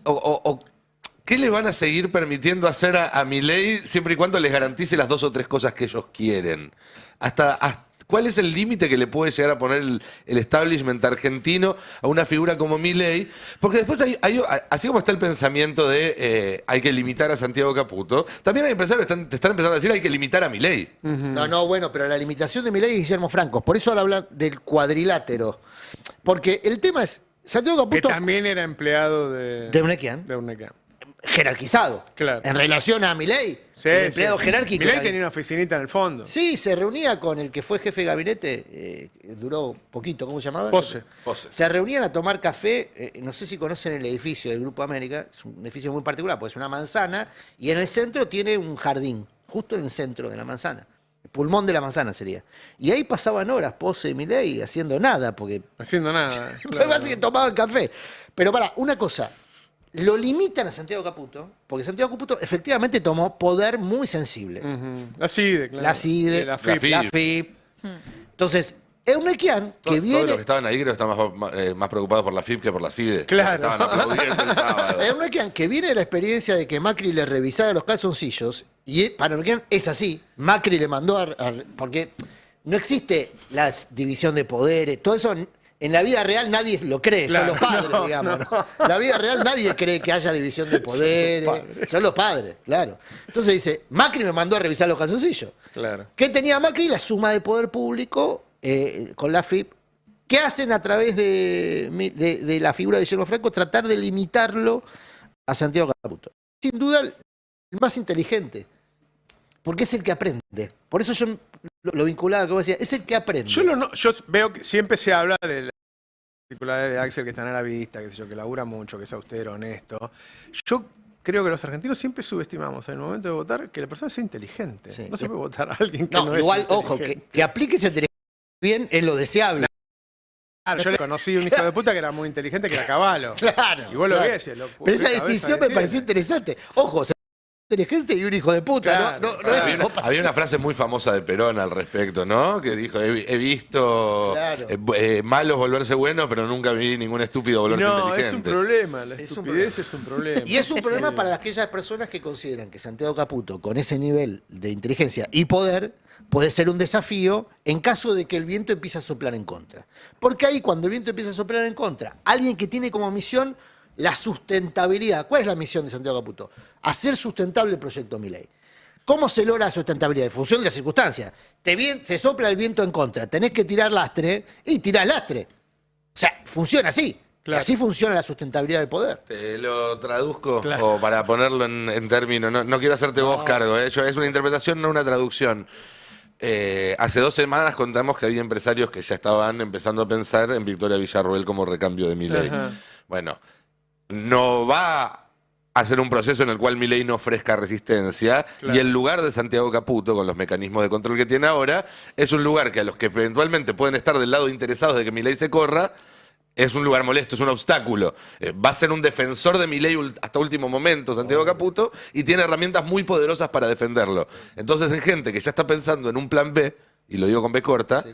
qué le van a seguir permitiendo hacer a Milei siempre y cuando les garantice las 2 o 3 cosas que ellos quieren? ¿Cuál es el límite que le puede llegar a poner el establishment argentino a una figura como Milei? Porque después así como está el pensamiento de hay que limitar a Santiago Caputo, también hay empresarios que te están empezando a decir hay que limitar a Milei. No, bueno, pero la limitación de Milei es Guillermo Franco. Por eso ahora hablan del cuadrilátero. Porque el tema es, Santiago Caputo... Que también era empleado de Urnequian. Jerarquizado. Claro. En relación a Milei, Sí, el empleado sí. jerárquico. Milei tenía una oficinita en el fondo. Sí, se reunía con el que fue jefe de gabinete, duró poquito, ¿cómo se llamaba? Pose. Se reunían a tomar café, no sé si conocen el edificio del Grupo América, es un edificio muy particular, pues es una manzana, y en el centro tiene un jardín, justo en el centro de la manzana. El pulmón de la manzana sería. Y ahí pasaban horas, Pose y Milei, haciendo nada, porque... Haciendo nada. Claro. Que tomaban café. Pero una cosa... Lo limitan a Santiago Caputo, porque Santiago Caputo efectivamente tomó poder muy sensible. La CIDE, claro. La CIDE, la FIP. Entonces, Urnequian, que viene... Todos los que estaban ahí creo que estaban más preocupados por la FIP que por la CIDE. Claro. Estaban aplaudiendo el sábado. Urnequian, que viene de la experiencia de que Macri le revisara los calzoncillos, y para Urnequian es así. Macri le mandó porque no existe la división de poderes, todo eso... En la vida real nadie lo cree, Claro, son los padres, digamos. ¿no? En la vida real nadie cree que haya división de poderes, son los padres, claro. Entonces dice, Macri me mandó a revisar los calzoncillos. Claro. ¿Qué tenía Macri? La suma de poder público con la FIP. ¿Qué hacen a través de la figura de Guillermo Franco? Tratar de limitarlo a Santiago Caputo. Sin duda, el más inteligente, porque es el que aprende. Por eso yo lo vinculaba, como decía, es el que aprende. Yo veo que siempre se habla de la particularidad de Axel, que está a la vista, que labura mucho, que es austero, honesto. Yo creo que los argentinos siempre subestimamos en el momento de votar que la persona sea inteligente. Sí. No se puede votar a alguien que no es igual, inteligente. ojo, que aplique ese inteligente bien es lo deseable. Claro, yo le conocí un hijo de puta que era muy inteligente, que era Caballo. Claro. Y vos lo claro. ves. Pero esa distinción me pareció interesante. Ojo, inteligente y un hijo de puta. Claro, había una frase muy famosa de Perón al respecto, ¿no? Que dijo, he visto malos volverse buenos, pero nunca vi ningún estúpido volverse inteligente. No, es un problema. La estupidez es un problema. Y es un problema para aquellas personas que consideran que Santiago Caputo, con ese nivel de inteligencia y poder, puede ser un desafío en caso de que el viento empiece a soplar en contra. Porque ahí, cuando el viento empieza a soplar en contra, alguien que tiene como misión la sustentabilidad. ¿Cuál es la misión de Santiago Caputo? Hacer sustentable el proyecto Milei. ¿Cómo se logra la sustentabilidad? En función de las circunstancias. Te sopla el viento en contra, tenés que tirar lastre y tirás lastre. O sea, funciona así. Claro. Así funciona la sustentabilidad del poder. Te lo traduzco, o para ponerlo en términos, no quiero hacerte vos cargo, es una interpretación, no una traducción. Hace 2 semanas contamos que había empresarios que ya estaban empezando a pensar en Victoria Villarroel como recambio de Milei. Bueno, no va a ser un proceso en el cual Milei no ofrezca resistencia, y el lugar de Santiago Caputo, con los mecanismos de control que tiene ahora, es un lugar que a los que eventualmente pueden estar del lado interesados de que Milei se corra, es un lugar molesto, es un obstáculo. Va a ser un defensor de Milei hasta último momento, Santiago Caputo, y tiene herramientas muy poderosas para defenderlo. Entonces, en gente que ya está pensando en un plan B, y lo digo con B corta,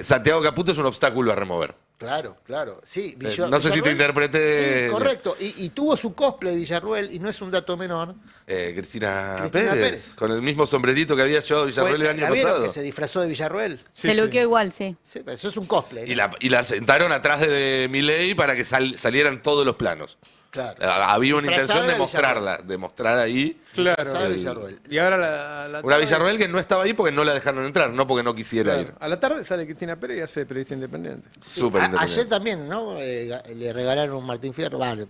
Santiago Caputo es un obstáculo a remover. Claro, claro. Sí, no sé si te interpreté. Sí, correcto. Y tuvo su cosplay Villarruel, y no es un dato menor. Cristina Pérez. Con el mismo sombrerito que había llevado Villarruel el año ¿vieron pasado. que se disfrazó de Villarruel? Se luqueó igual, sí. Sí, eso es un cosplay. ¿No? Y la sentaron atrás de Milei para que salieran todos los planos. Claro. Había una Disfrazada intención de de mostrarla, de mostrar ahí. Claro. Y ahora una Villarruel que no estaba ahí porque no la dejaron entrar, no porque no quisiera ir. A la tarde sale Cristina Pérez y hace periodista independiente. Sí, Súper independiente. ayer también, ¿no? Le regalaron un Martín Fierro, vale,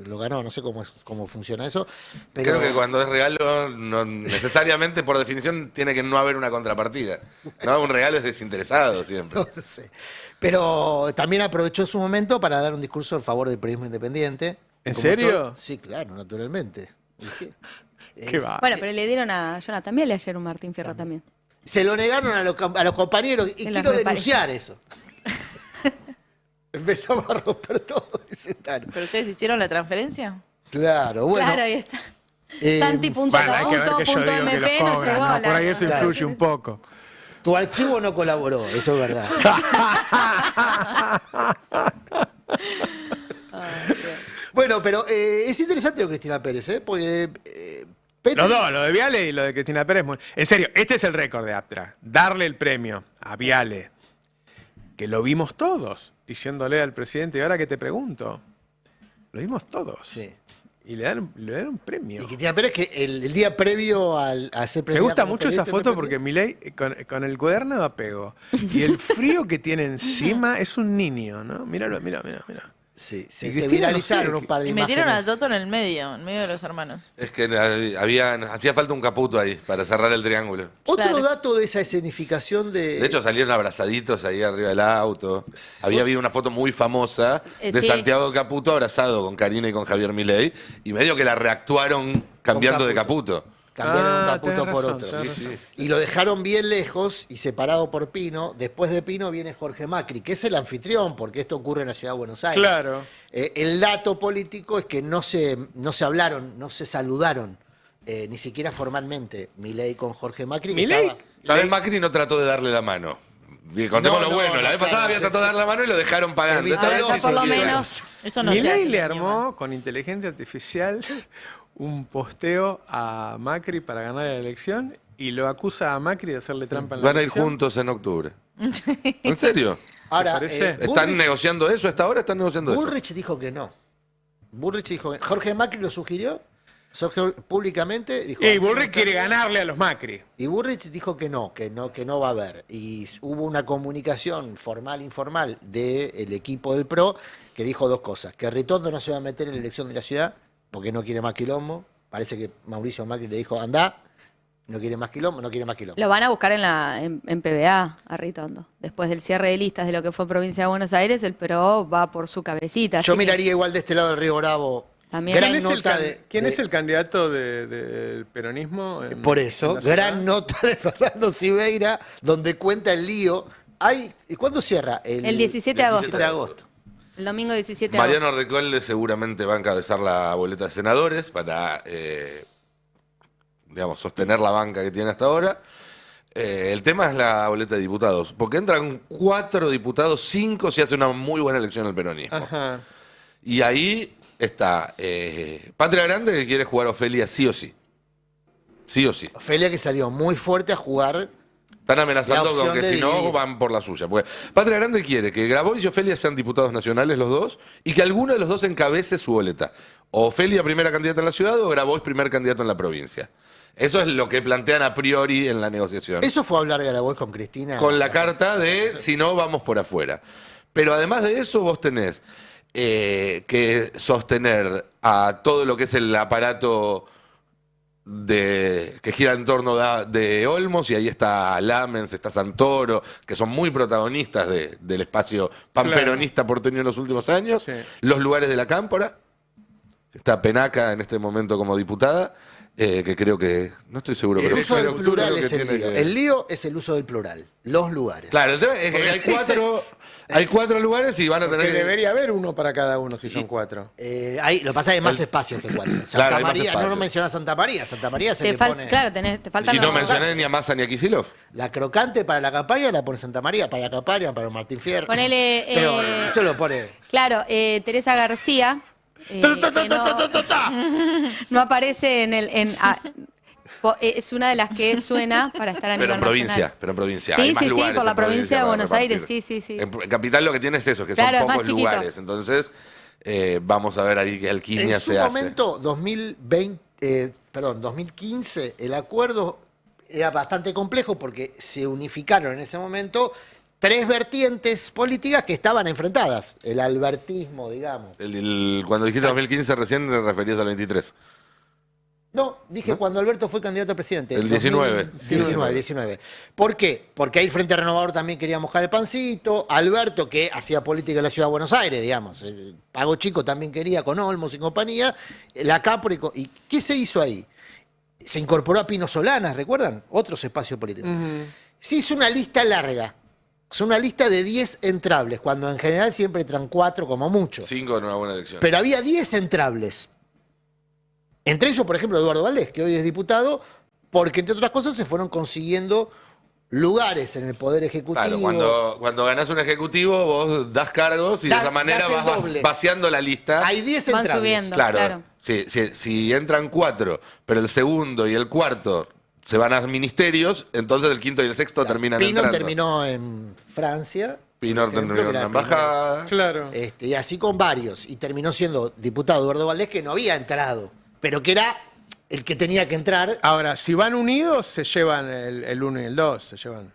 lo ganó, no sé cómo funciona eso. Pero... Creo que cuando es regalo, no necesariamente, por definición, tiene que no haber una contrapartida. ¿No? Un regalo es desinteresado siempre. No sé. Pero también aprovechó su momento para dar un discurso en favor del periodismo independiente. ¿En serio? Sí, claro, naturalmente. Sí. Bueno, pero le dieron a Jonathan Viale ayer un Martín Fierro también. Se lo negaron a los compañeros y quiero denunciar eso. Empezamos a romper todo y sentaron. ¿Pero ustedes hicieron la transferencia? Claro, bueno. Claro, ahí está. Bueno, hay que ver que yo digo que los cobran, ¿no? Por ahí eso influye un poco. Tu archivo no colaboró, eso es verdad. Bueno, pero es interesante lo de Cristina Pérez, porque... Los dos, lo de Viale y lo de Cristina Pérez. En serio, este es el récord de Aptra. Darle el premio a Viale, que lo vimos todos, diciéndole al presidente, y ahora que te pregunto, lo vimos todos. Sí. Y le dan un premio. Y Cristina Pérez, que el día previo a ser Me gusta mucho esa foto porque Milei con el cuaderno de apego y el frío que tiene encima es un niño, ¿no? Míralo, mira. Sí, se viralizaron un par de Y imágenes. metieron a Toto en el medio de los hermanos. Es que hacía falta un Caputo ahí para cerrar el triángulo. Otro dato de esa escenificación De hecho, salieron abrazaditos ahí arriba del auto. Había habido una foto muy famosa de sí. Santiago Caputo abrazado con Karina y con Javier Milei. Y medio que la reactuaron cambiando de Caputo. Cambiaron un Caputo por razón, otro. Sí. Y lo dejaron bien lejos y separado por Pino. Después de Pino viene Jorge Macri, que es el anfitrión, porque esto ocurre en la ciudad de Buenos Aires. Claro. El dato político es que no se hablaron, no se saludaron, ni siquiera formalmente, Milei con Jorge Macri. Tal vez Macri no trató de darle la mano. Contemos lo bueno. La vez pasada había tratado de dar la mano y lo dejaron pagando. Esta vez por lo menos, eso no se Milei hace. le armó con inteligencia artificial un posteo a Macri para ganar la elección y lo acusa a Macri de hacerle trampa en la Van a ir elección. juntos en octubre. ¿En serio? Ahora, ¿Están negociando eso? ¿Hasta ahora están negociando eso? Bullrich dijo que no. Jorge Macri lo sugirió. Públicamente dijo. Y Bullrich quiere ganarle a los Macri. Y Bullrich dijo que no va a haber. Y hubo una comunicación formal, informal del equipo del PRO que dijo dos cosas: que Ritondo no se va a meter en la elección de la ciudad porque no quiere más quilombo. Parece que Mauricio Macri le dijo, andá, no quiere más quilombo. Lo van a buscar en PBA a Ritondo. Después del cierre de listas de lo que fue Provincia de Buenos Aires, el PRO va por su cabecita. Yo miraría igual de este lado del Río Bravo. También. ¿Quién es el candidato del peronismo? Por eso, gran nota de Fernando Silveira, donde cuenta el lío. ¿Y cuándo cierra? El 17 de agosto. El domingo 17 de Mariano agosto. Recolde seguramente va a encabezar la boleta de senadores para, sostener la banca que tiene hasta ahora. El tema es la boleta de diputados, porque entran 4 diputados, 5 si hace una muy buena elección el peronismo. Ajá. Y ahí está Patria Grande, que quiere jugar a Ofelia sí o sí. Sí o sí. Ofelia, que salió muy fuerte a jugar. Están amenazando con que si no van por la suya. Porque Patria Grande quiere que Grabois y Ofelia sean diputados nacionales los dos y que alguno de los dos encabece su boleta. O Ofelia primera candidata en la ciudad o Grabois primer candidato en la provincia. Eso es lo que plantean a priori en la negociación. Eso fue hablar Grabois con Cristina. Con la carta de si no vamos por afuera. Pero además de eso vos tenés que sostener a todo lo que es el aparato que gira en torno de Olmos, y ahí está Lamens, está Santoro, que son muy protagonistas del espacio panperonista porteño en los últimos años. Sí. Los lugares de la Cámpora, está Penaca en este momento como diputada, que creo que, no estoy seguro, El pero uso del creo plural que es el tiene lío. que- El lío es el uso del plural. Los lugares. Claro, el tema es que hay cuatro lugares y van a tener Porque que... debería haber uno para cada uno si son 4. Lo que pasa es que hay más espacios que 4. Santa Claro, hay más María, espacios. no mencionás Santa María. Santa María se Te le fal- pone... Claro, te faltan Y no los- mencioné ni a Massa ni a Kicillof. La crocante para la campaña la pone Santa María, para la campaña, para Martín Fierro. Ponele, Pero eso lo pone... Claro, Teresa García. que no aparece en el. Es una de las que suena para estar a Pero nivel en provincia, nacional. pero en provincia. Sí, Hay más sí, sí, lugares por la en provincia de para Buenos Aires, repartir. sí. En Capital lo que tiene es eso, que Claro, es son más pocos chiquito. lugares. Entonces, vamos a ver ahí qué alquimia En su se hace. momento, 2015, el acuerdo era bastante complejo porque se unificaron en ese momento 3 vertientes políticas que estaban enfrentadas. El albertismo, digamos. Cuando dijiste 2015 recién te referías al 23. No, dije cuando Alberto fue candidato a presidente. El 19. 19. ¿Por qué? Porque ahí el Frente Renovador también quería mojar el pancito. Alberto, que hacía política en la Ciudad de Buenos Aires, digamos. El Pago Chico también quería con Olmos y compañía. La Capri. ¿Y qué se hizo ahí? Se incorporó a Pino Solanas, ¿recuerdan? Otros espacios políticos. Se hizo una lista larga. Es una lista de 10 entrables, cuando en general siempre entran 4 como mucho. 5 en una buena elección. Pero había 10 entrables. Entre ellos, por ejemplo, Eduardo Valdés, que hoy es diputado, porque entre otras cosas se fueron consiguiendo lugares en el Poder Ejecutivo. Claro, cuando ganás un ejecutivo, vos das cargos y de esa manera das el vas doble. vaciando la lista. Hay 10 Van entrables. subiendo, Claro, claro. Si entran 4, pero el segundo y el cuarto se van a ministerios, entonces el quinto y el sexto terminan Pino entrando. terminó en Francia. Pino por ejemplo, terminó que en la era embajada. Claro. Y así con varios. Y terminó siendo diputado Eduardo Valdés, que no había entrado, pero que era el que tenía que entrar. Ahora, si van unidos, se llevan el 1 y el 2, se llevan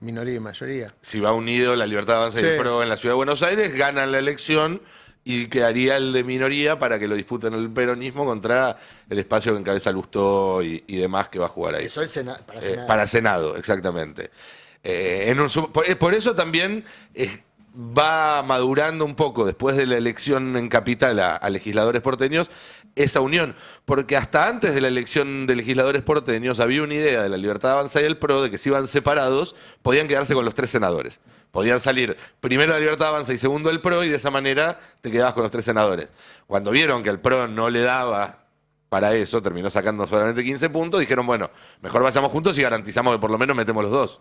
minoría y mayoría. Si va unido la Libertad Avanza y el Sí. PRO en la Ciudad de Buenos Aires, ganan la elección y quedaría el de minoría para que lo disputen el peronismo contra el espacio que encabeza Lustó y demás que va a jugar ahí. Eso para Senado. Para Senado, exactamente. Por eso también va madurando un poco, después de la elección en Capital a legisladores porteños, esa unión. Porque hasta antes de la elección de legisladores porteños había una idea de la Libertad Avanza y el PRO de que si iban separados, podían quedarse con los 3 senadores. Podían salir primero la Libertad Avanza y segundo el PRO, y de esa manera te quedabas con los 3 senadores. Cuando vieron que el PRO no le daba para eso, terminó sacando solamente 15 puntos, dijeron, bueno, mejor vayamos juntos y garantizamos que por lo menos metemos los 2.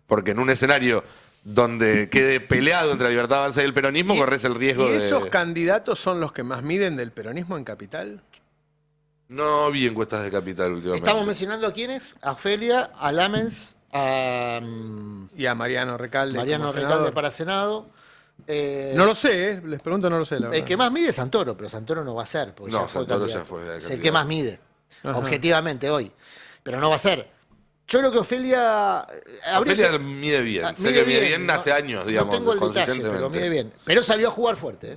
Porque en un escenario donde quede peleado entre la Libertad Avanza y el peronismo, corres el riesgo ¿Y de... esos candidatos son los que más miden del peronismo en Capital? No vi encuestas de Capital últimamente. Estamos mencionando a quiénes: a Ofelia, a Lamens, a Y a Mariano Recalde. Mariano como Recalde senador. para Senado. No lo sé, les pregunto, no lo sé. La El verdad. que más mide es Santoro, pero Santoro no va a ser. Porque No, ya fue Santoro candidato. ya fue Es el candidato. que más mide, Ajá. objetivamente hoy. Pero no va a ser. Yo creo que Ofelia... Ofelia mide bien. Sé que mide bien hace años, digamos, No tengo el detalle, pero consistentemente. mide bien. Pero salió a jugar fuerte,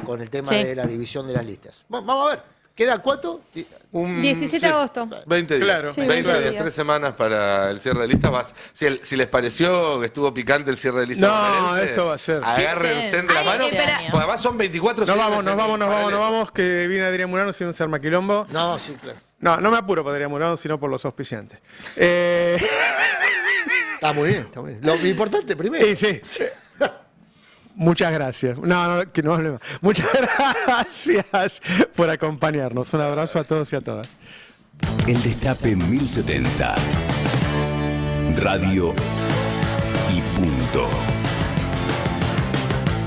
con el tema Sí. de la división de las listas. Vamos a ver. ¿Queda cuánto? 17 de agosto. 20 días. Claro. Sí, 20 20 días, días. 3 semanas para el cierre de listas. Si les pareció que estuvo picante el cierre de listas, No, bonaerense, esto va a ser. agárrense de la Ay, mano. espera. Porque además son 24 Nos cierres vamos, nos en vamos, paralelo. que viene Adrián Murano si no se arma quilombo. No, sí, claro. No me apuro por Adrián Murano, sino por los auspiciantes. Está muy bien, está muy bien. Lo importante primero. Sí. Muchas gracias. No, que no hable más. Muchas gracias por acompañarnos. Un abrazo a todos y a todas. El Destape 1070. Radio y punto.